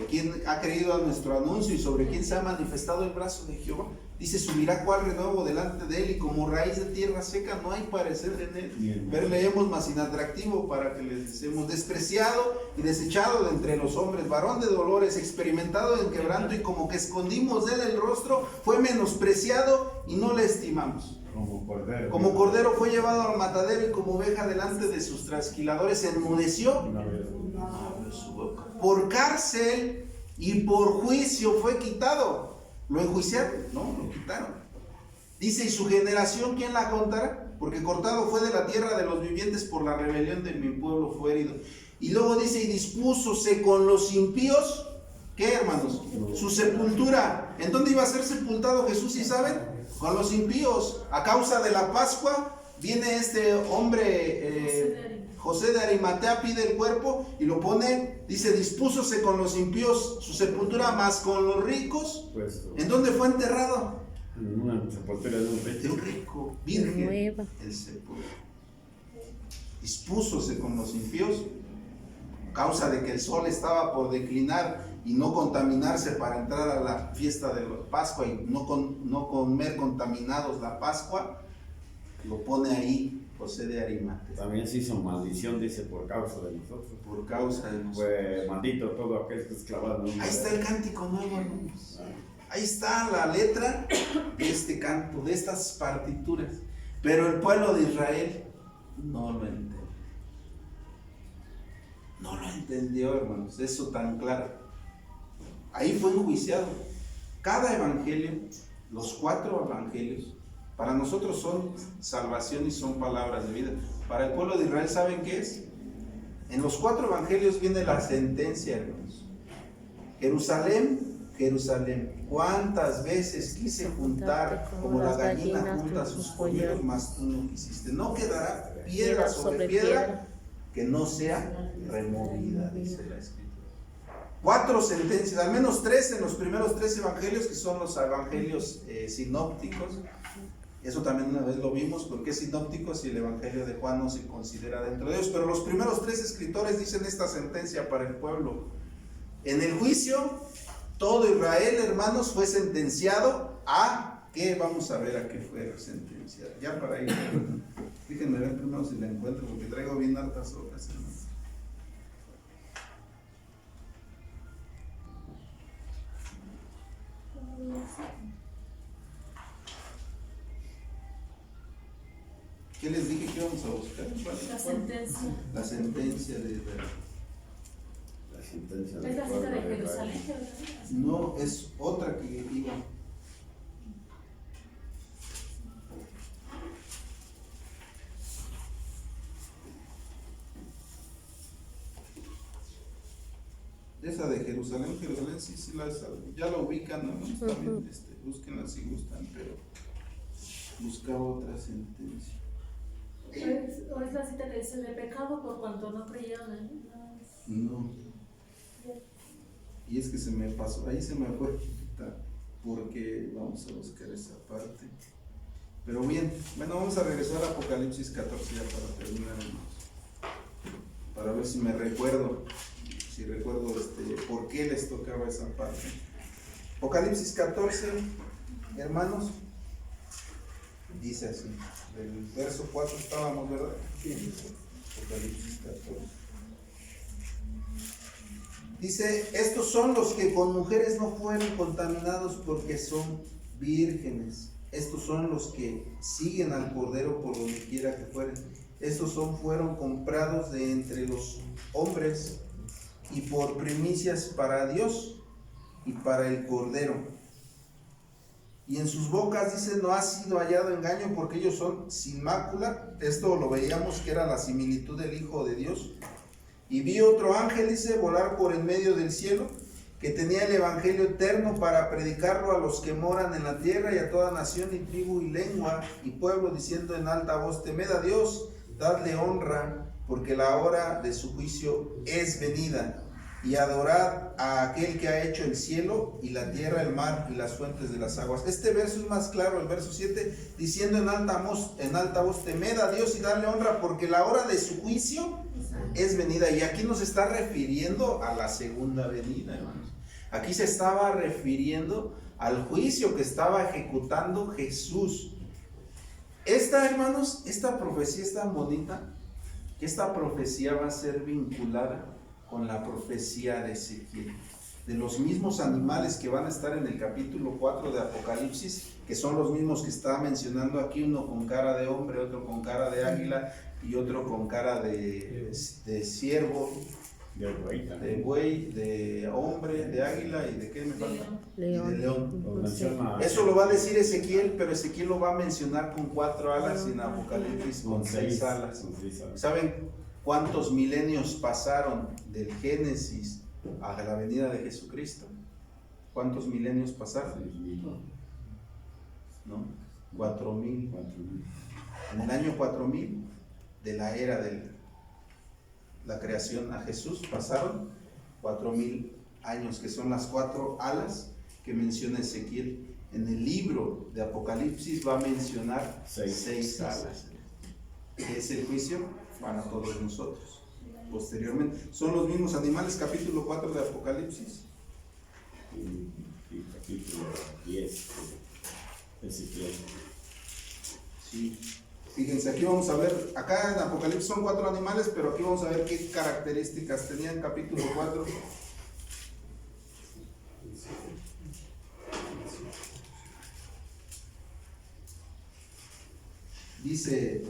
¿Quién ha creído a nuestro anuncio y sobre quién se ha manifestado el brazo de Jehová? Dice: subirá cual renuevo delante de él, y como raíz de tierra seca no hay parecer en él. Verle hemos más inatractivo para que les deseemos. Despreciado y desechado de entre los hombres, varón de dolores, experimentado en quebranto, y como que escondimos de él el rostro, fue menospreciado y no le estimamos. Como cordero fue llevado al matadero, y como oveja delante de sus trasquiladores enmudeció, no abrió su boca. Por cárcel y por juicio fue quitado. ¿Lo enjuiciaron? No, lo quitaron. Dice: y su generación, ¿quién la contará? Porque cortado fue de la tierra de los vivientes, por la rebelión de mi pueblo fue herido. Y luego dice: y dispúsose con los impíos, ¿qué, hermanos? Su sepultura. ¿En dónde iba a ser sepultado Jesús, si saben? Con los impíos. A causa de la Pascua, viene este hombre, José de Arimatea, pide el cuerpo y lo pone, dice: dispúsose con los impíos su sepultura, más con los ricos. ¿En dónde fue enterrado? En una sepultura de un rico, virgen, el sepulcro. Dispúsose con los impíos, a causa de que el sol estaba por declinar, y no contaminarse para entrar a la fiesta de la Pascua, y no comer contaminados la Pascua. Lo pone ahí José de Arimatea. También se hizo maldición, dice, por causa de nosotros. Por causa de nosotros. Fue maldito todo aquel que es clavado. Ahí está el cántico nuevo, hermanos. Ahí está la letra de este canto, de estas partituras. Pero el pueblo de Israel no lo entendió. No lo entendió, hermanos, eso tan claro. Ahí fue enjuiciado. Cada evangelio los 4 evangelios, para nosotros son salvación y son palabras de vida. Para el pueblo de Israel, ¿saben qué es? En los 4 evangelios viene la sentencia, hermanos. Jerusalén, Jerusalén, cuántas veces quise juntar como la gallina junta sus polluelos, mas tú no quisiste. No quedará piedra sobre piedra que no sea removida, dice la Escritura. 4 sentencias, al menos 3 en los primeros 3 evangelios, que son los evangelios sinópticos. Eso también una vez lo vimos, porque es sinóptico si el evangelio de Juan no se considera dentro de ellos. Pero los primeros 3 escritores dicen esta sentencia para el pueblo. En el juicio, todo Israel, hermanos, fue sentenciado a ¿qué? Vamos a ver a qué fue sentenciado. Ya para ir, déjenme ver primero si la encuentro, porque traigo bien hartas hojas, hermanos. ¿Qué les dije que íbamos a buscar? La sentencia. La sentencia de Israel. La sentencia Es del la cita pueblo de de Jerusalén. Israel. No, es otra que iba. Esa de Jerusalén, Jerusalén sí ya la ubican, ¿no? También, búsquenla si gustan, pero buscaba otra sentencia. ¿O es la cita que dice de pecado por cuanto no creyeron en él? No. Y es que se me pasó, ahí se me fue, porque vamos a buscar esa parte. Pero bien, bueno, vamos a regresar a Apocalipsis 14 ya para terminar, para ver si me recuerdo, por qué les tocaba esa parte. Apocalipsis 14, hermanos, dice así, del verso 4 estábamos, ¿verdad? Apocalipsis 14. Dice, estos son los que con mujeres no fueron contaminados porque son vírgenes. Estos son los que siguen al Cordero por donde quiera que fueren. Estos fueron comprados de entre los hombres y por primicias para Dios y para el Cordero. Y en sus bocas, dice, no ha sido hallado engaño porque ellos son sin mácula. Esto lo veíamos que era la similitud del Hijo de Dios. Y vi otro ángel, dice, volar por en medio del cielo, que tenía el evangelio eterno para predicarlo a los que moran en la tierra y a toda nación y tribu y lengua y pueblo, diciendo en alta voz, temed a Dios, dadle honra, porque la hora de su juicio es venida, y adorad a aquel que ha hecho el cielo y la tierra, el mar y las fuentes de las aguas. Este verso es más claro, el verso 7, diciendo en alta voz, temed a Dios y dadle honra, porque la hora de su juicio es venida. Y aquí nos está refiriendo a la segunda venida, hermanos. Aquí se estaba refiriendo al juicio que estaba ejecutando Jesús. Hermanos, esta profecía es tan bonita que esta profecía va a ser vinculada con la profecía de Ezequiel, de los mismos animales que van a estar en el capítulo 4 de Apocalipsis, que son los mismos que está mencionando aquí, uno con cara de hombre, otro con cara de águila y otro con cara de ciervo, de buey, de hombre, de águila y de ¿qué me falta? León. Y de león. Lo menciona Eso lo va a decir Ezequiel, pero Ezequiel lo va a mencionar con 4 alas y en Apocalipsis con 6 alas. ¿Saben cuántos milenios pasaron del Génesis a la venida de Jesucristo? ¿Cuántos milenios pasaron? ¿No? 4000. En el año 4000 de la era de la creación a Jesús pasaron 4000 años, que son las 4 alas que menciona Ezequiel. En el libro de Apocalipsis va a mencionar 6 alas, que es el juicio para todos nosotros. Posteriormente, son los mismos animales, capítulo 4 de Apocalipsis. Y capítulo 10 Ezequiel. Sí. Fíjense, aquí vamos a ver, acá en Apocalipsis son 4 animales, pero aquí vamos a ver qué características tenían capítulo 4. Dice,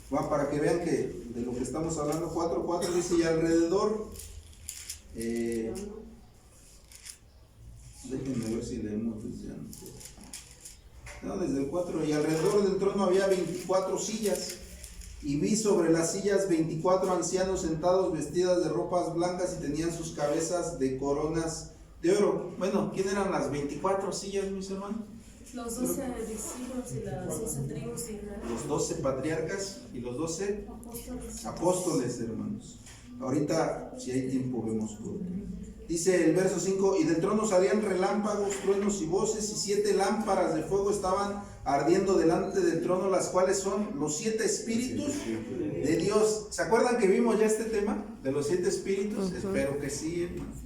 para que vean que de lo que estamos hablando, 4:4 dice, y alrededor, déjenme ver si leemos desde antes. No, desde el 4. Y alrededor del trono había 24 sillas. Y vi sobre las sillas 24 ancianos sentados vestidas de ropas blancas y tenían sus cabezas de coronas de oro. Bueno, ¿quién eran las 24 sillas, mis hermanos? Los 12 discípulos y las 12 tribus de Israel. Los 12 patriarcas y los 12 Apóstoles. apóstoles, hermanos. Ahorita, si hay tiempo, vemos por qué. Dice el verso 5, y del trono salían relámpagos, truenos y voces, y 7 lámparas de fuego estaban ardiendo delante del trono, las cuales son los 7 espíritus de Dios. ¿Se acuerdan que vimos ya este tema de los 7 espíritus? Espero que sí, hermanos.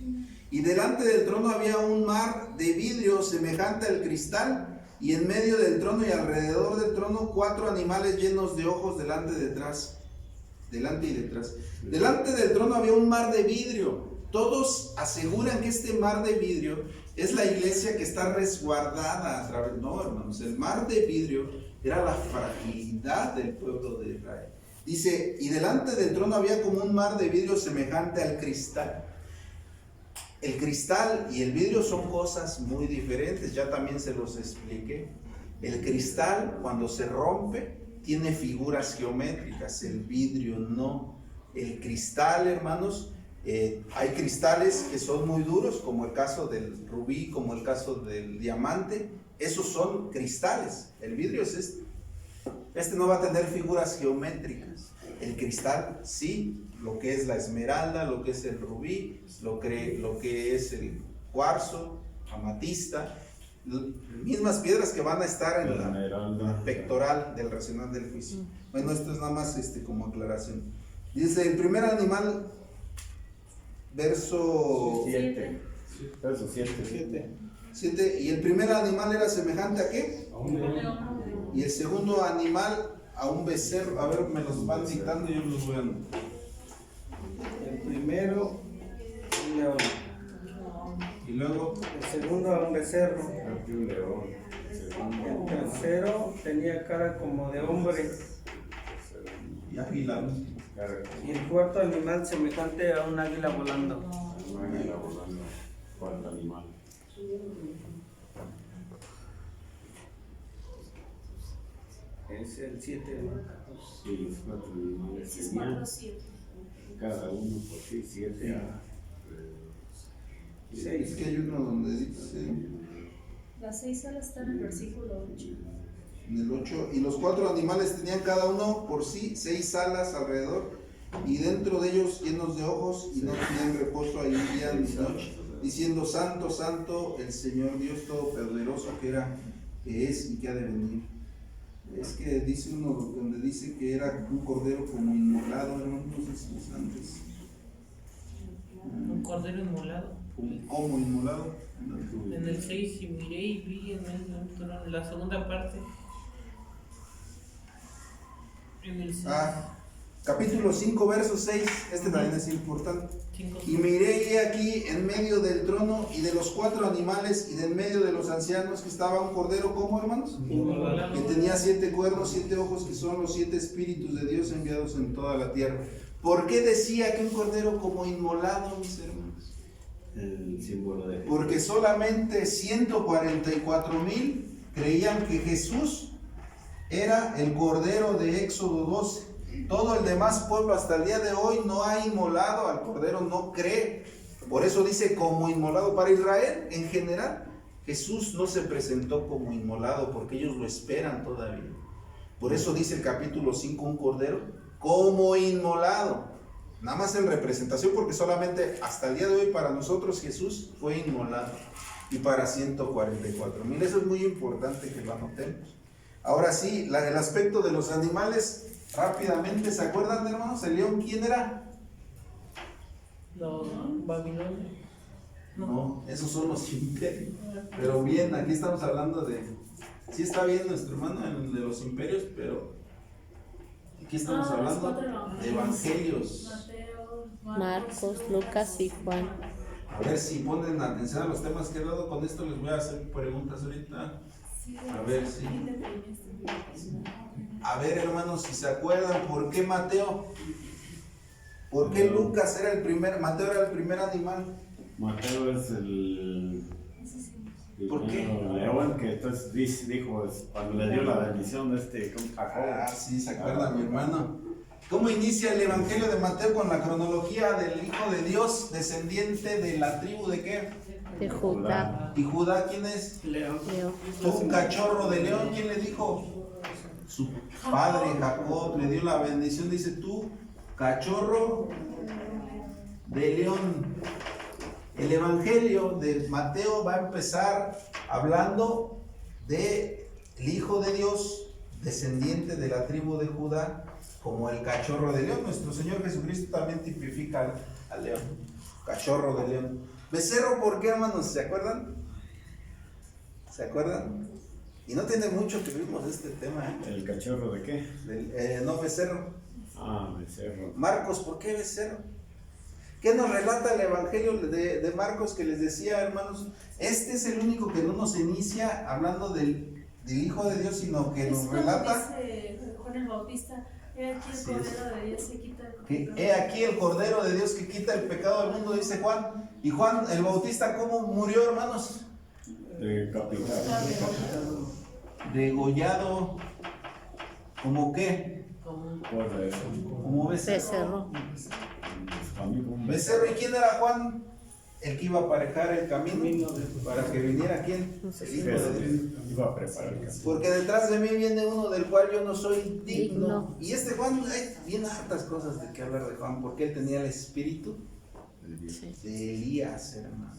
Y delante del trono había un mar de vidrio semejante al cristal, y en medio del trono y alrededor del trono 4 animales llenos de ojos delante y detrás. Delante y detrás. Delante del trono había un mar de vidrio. Todos aseguran que este mar de vidrio es la iglesia que está resguardada a través. No, hermanos, el mar de vidrio era la fragilidad del pueblo de Israel. Dice, y delante del trono había como un mar de vidrio semejante al cristal. El cristal y el vidrio son cosas muy diferentes, ya también se los expliqué. El cristal, cuando se rompe, tiene figuras geométricas, el vidrio no. El cristal, hermanos, hay cristales que son muy duros, como el caso del rubí, como el caso del diamante. Esos son cristales. El vidrio es este. Este no va a tener figuras geométricas. El cristal sí, lo que es la esmeralda, lo que es el rubí, lo que es el cuarzo, amatista, mismas piedras que van a estar en la pectoral del racional del juicio. Bueno, esto es nada más como aclaración. Dice el primer animal, verso 7. Verso 7. y el primer animal era semejante a ¿qué? A un león. Y el segundo animal a un becerro. A ver, me los van dictando y yo los voy a anotar. El primero, un león. Y luego, El segundo, a un becerro. Aquí un león. El tercero tenía cara como de hombre. y águila. Y el cuarto animal semejante a un águila volando. Un águila volando. Cuarto animal. Es el 7. Sí, los 4 animales Esos tenían 4, 7. cada uno por sí 7 a 6. Es que hay uno donde dice, Las 6 salas están en el versículo 8. en el 8, y los 4 animales tenían cada uno por sí 6 alas alrededor, y dentro de ellos llenos de ojos, y no tenían reposo ahí día ni noche, diciendo: Santo, Santo, el Señor Dios Todopoderoso, que es y que ha de venir. Es que dice uno donde dice que era un cordero como inmolado, hermano, no sé si es antes. Un cordero inmolado. Como inmolado. En el 6 y miré y vi en la segunda parte. En el 6. Capítulo 5, verso 6, este también es importante. Y miré y aquí en medio del trono y de los 4 animales y del medio de los ancianos que estaba un cordero, ¿cómo, hermanos? Que tenía 7 cuernos, 7 ojos, que son los 7 espíritus de Dios enviados en toda la tierra. ¿Por qué decía que un cordero como inmolado, mis hermanos? el símbolo de Porque solamente 144,000 creían que Jesús era el cordero de Éxodo 12. Todo el demás pueblo hasta el día de hoy no ha inmolado al cordero, no cree. Por eso dice como inmolado. Para Israel en general, Jesús no se presentó como inmolado porque ellos lo esperan todavía. Por eso dice el capítulo 5, un cordero como inmolado. Nada más en representación, porque solamente hasta el día de hoy para nosotros Jesús fue inmolado. Y para 144,000. Eso es muy importante que lo anotemos. Ahora sí, el aspecto de los animales. Rápidamente, ¿se acuerdan, hermanos? ¿El león quién era? Los babilonios. No, esos son los imperios. Pero bien, aquí estamos hablando de... Sí está bien nuestro hermano en el de los imperios, pero aquí estamos hablando de evangelios. Mateo, Marcos, Lucas y Juan. A ver si ponen atención a los temas que he dado. Con esto les voy a hacer preguntas ahorita. A ver si... A ver, hermanos, si se acuerdan, ¿por qué Mateo? ¿Por qué Lucas era el primer, Mateo era el primer animal? Mateo es el ¿Por qué? León, que entonces dijo, cuando le dio la bendición con Jacob. Ah, sí, se acuerda mi hermano. ¿Cómo inicia el Evangelio de Mateo con la cronología del Hijo de Dios, descendiente de la tribu de qué? De Judá. ¿Y Judá quién es? León. León. Un cachorro de león. ¿Quién le dijo? Su padre Jacob le dio la bendición. Dice tú, cachorro de león. El Evangelio de Mateo va a empezar hablando de el Hijo de Dios, descendiente de la tribu de Judá, como el cachorro de león. Nuestro Señor Jesucristo también tipifica al león, cachorro de león. Becerro, ¿por qué, hermanos? ¿Se acuerdan? ¿Se acuerdan? Y no tiene mucho que vimos este tema, ¿eh? ¿El cachorro de qué? No, becerro. Ah, becerro. Marcos, ¿por qué becerro? ¿Qué nos relata el Evangelio de Marcos que les decía, hermanos? Este es el único que no nos inicia hablando del Hijo de Dios, sino que nos relata Dice Juan el Bautista, he aquí el Cordero de Dios que quita el que pecado. he aquí el Cordero de Dios que quita el pecado del mundo, dice Juan. Y Juan el Bautista, ¿cómo murió, hermanos? Decapitado. Degollado. ¿Cómo qué? Por eso. Como becerro. Becerro. ¿Y quién era Juan? El que iba a aparejar el camino para que viniera quién? El Hijo de Dios. Iba a preparar el camino. Porque detrás de mí viene uno del cual yo no soy digno. Digno. Y este Juan, hay bien hartas cosas de que hablar de Juan, porque él tenía el espíritu de Elías, hermano.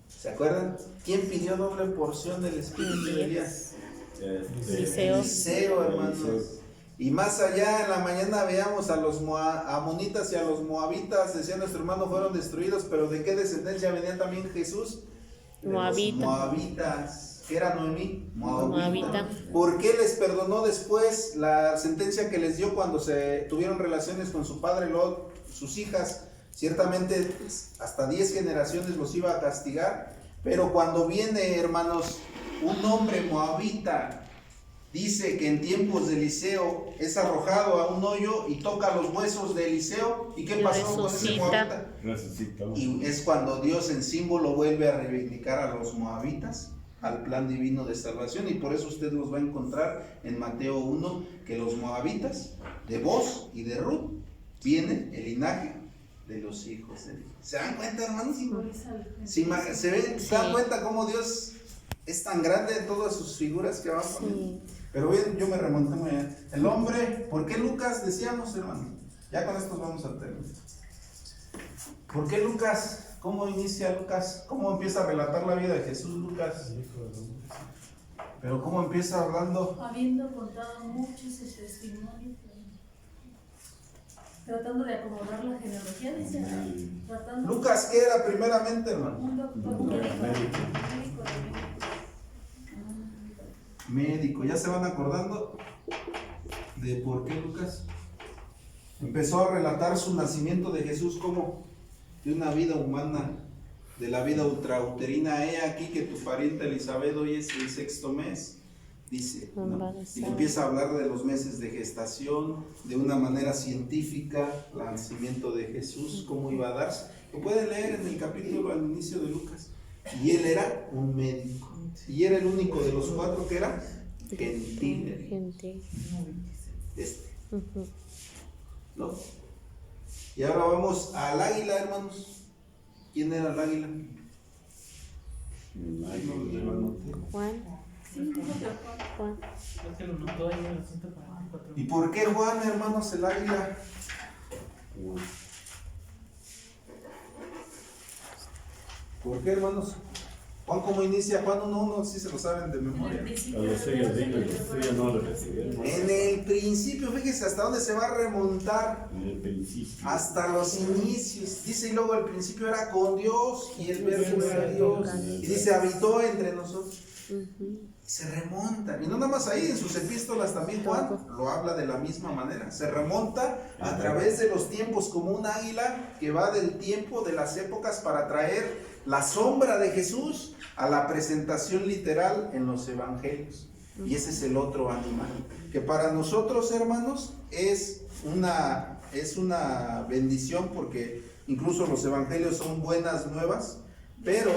¿Se acuerdan? ¿Quién pidió doble porción del espíritu de Elías? Eliseo. Eliseo, hermanos. Y más allá, en la mañana veamos a los amonitas y a los moabitas, decía nuestro hermano, fueron destruidos, pero ¿de qué descendencia venía también Jesús? De Moabita. los moabitas. ¿Qué era Noemí? Moabita. ¿Por qué les perdonó después la sentencia que les dio cuando se tuvieron relaciones con su padre Lot, sus hijas? Ciertamente hasta 10 generaciones los iba a castigar, pero cuando viene, hermanos, un hombre moabita, dice que en tiempos de Eliseo es arrojado a un hoyo y toca los huesos de Eliseo. ¿Y qué Y pasó con ese resucita. moabita? Resucitó. Y es cuando Dios en símbolo vuelve a reivindicar a los moabitas al plan divino de salvación, y por eso usted los va a encontrar en Mateo 1, que los moabitas de Boz y de Ruth viene el linaje de los hijos de Dios. ¿Se dan cuenta, hermanos? ¿Se dan cuenta cómo Dios es tan grande en todas sus figuras que va poniendo? Sí. Pero bien, yo me remonté muy bien. El hombre, ¿por qué Lucas decíamos, hermano? Ya con esto vamos al término. ¿Por qué Lucas? ¿Cómo inicia Lucas? ¿Cómo empieza a relatar la vida de Jesús, Lucas? Pero ¿cómo empieza hablando? Habiendo contado muchos sus testimonios, tratando de acomodar la genealogía, dice, tratando. Lucas, ¿qué era primeramente, hermano? Un doctor médico Médico. ¿Ya se van acordando de por qué Lucas empezó a relatar su nacimiento de Jesús como de una vida humana, de la vida ultrauterina? He aquí que tu pariente Elizabeth hoy es el 6º mes, dice, ¿no? Y empieza a hablar de los meses de gestación, de una manera científica, el nacimiento de Jesús, cómo iba a darse. Lo pueden leer en el capítulo al inicio de Lucas. Y él era un médico, y era el único de los 4 que era gentil. Gentil. ¿No? Y ahora vamos al águila, hermanos. ¿Quién era el águila? Juan. Juan. Creo que lo notó ahí en el 144. ¿Y por qué Juan, hermanos, el águila? ¿Por qué, hermanos? Juan, ¿cómo inicia? Juan 1:1, sí se lo saben de memoria. A los suyos digo, y los suyos no lo recibieron. En el principio, fíjese hasta dónde se va a remontar. En el principio. Hasta los inicios. Dice, y luego al principio era con Dios, y el verbo era Dios. Y dice, habitó entre nosotros. Se remonta, y no nada más ahí, en sus epístolas también Juan lo habla de la misma manera. Se remonta a través de los tiempos, como un águila que va del tiempo, de las épocas, para traer la sombra de Jesús a la presentación literal en los evangelios. Y ese es el otro animal, que para nosotros, hermanos, es una bendición, porque incluso los evangelios son buenas nuevas, pero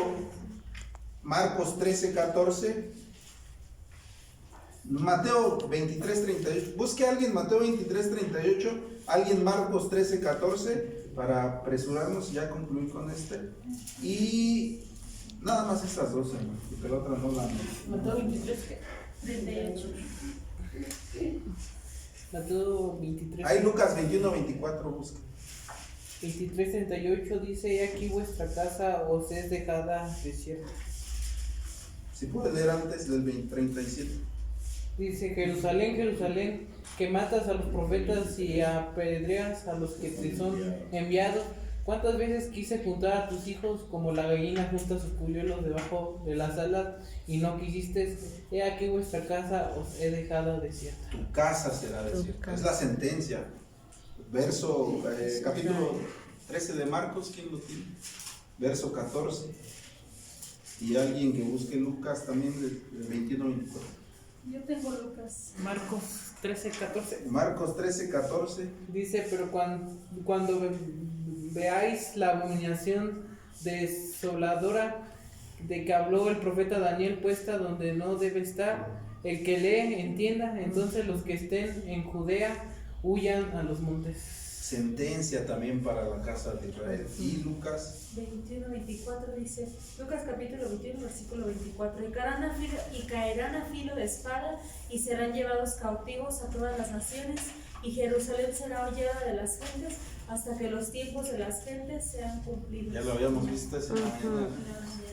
Marcos 13, 14. Mateo 23, 38. Busque a alguien Mateo 23, 38. Alguien Marcos 13, 14. Para apresurarnos y ya concluir con este. Y nada más estas dos, hermano, porque la otra no la. Mateo 23, ¿qué? 38. Mateo 23. Hay Lucas 21, 24, busca. 23, 38 dice: "He aquí vuestra casa os es dejada desierta". Si puede leer antes del 20, 37. Dice: "Jerusalén, Jerusalén, que matas a los profetas y apedreas a los que te son enviados. ¿Cuántas veces quise juntar a tus hijos como la gallina junta sus polluelos debajo de las alas y no quisiste? He aquí vuestra casa os he dejado desierta". Tu casa será desierta. Es la sentencia. Verso, capítulo 13 de Marcos, ¿quién lo tiene? Verso 14. Y alguien que busque Lucas también, del 21, 24. Yo tengo Lucas. Marcos 13, 14. Marcos 13, 14. Dice: "Pero cuando veáis la abominación desoladora de que habló el profeta Daniel puesta donde no debe estar, el que lee entienda, entonces los que estén en Judea huyan a los montes". Sentencia también para la casa de Israel. Y Lucas 21, 24 dice, Lucas capítulo 21, versículo 24, y caerán a filo de espada y serán llevados cautivos a todas las naciones, y Jerusalén será hollada de las gentes hasta que los tiempos de las gentes sean cumplidos. ya lo habíamos visto esa mañana.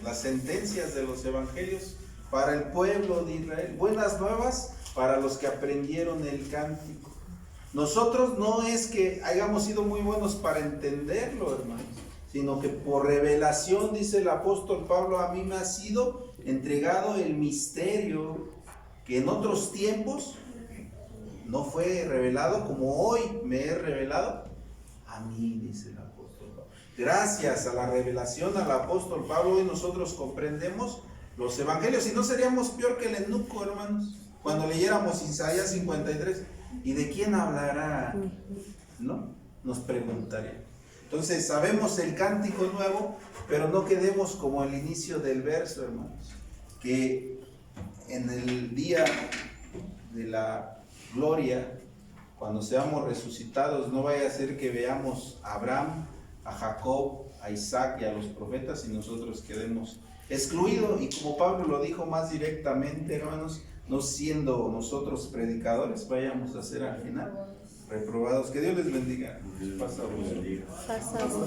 Las sentencias de los evangelios para el pueblo de Israel. Buenas nuevas para los que aprendieron el cántico. Nosotros no es que hayamos sido muy buenos para entenderlo, hermanos, sino que por revelación, dice el apóstol Pablo, a mí me ha sido entregado el misterio que en otros tiempos no fue revelado como hoy me he revelado a mí, dice el apóstol Pablo. Gracias a la revelación al apóstol Pablo, hoy nosotros comprendemos los evangelios, y no seríamos peor que el eunuco, hermanos, cuando leyéramos Isaías 53. ¿Y de quién hablará? ¿No? Nos preguntaría. Entonces sabemos el cántico nuevo, pero no quedemos como el inicio del verso, hermanos, que en el día de la gloria, cuando seamos resucitados, no vaya a ser que veamos a Abraham, a Jacob, a Isaac y a los profetas y nosotros quedemos excluidos. Y como Pablo lo dijo más directamente, hermanos, no siendo nosotros predicadores, vayamos a ser al final reprobados. Que Dios les bendiga. Dios bendiga. Pasamos.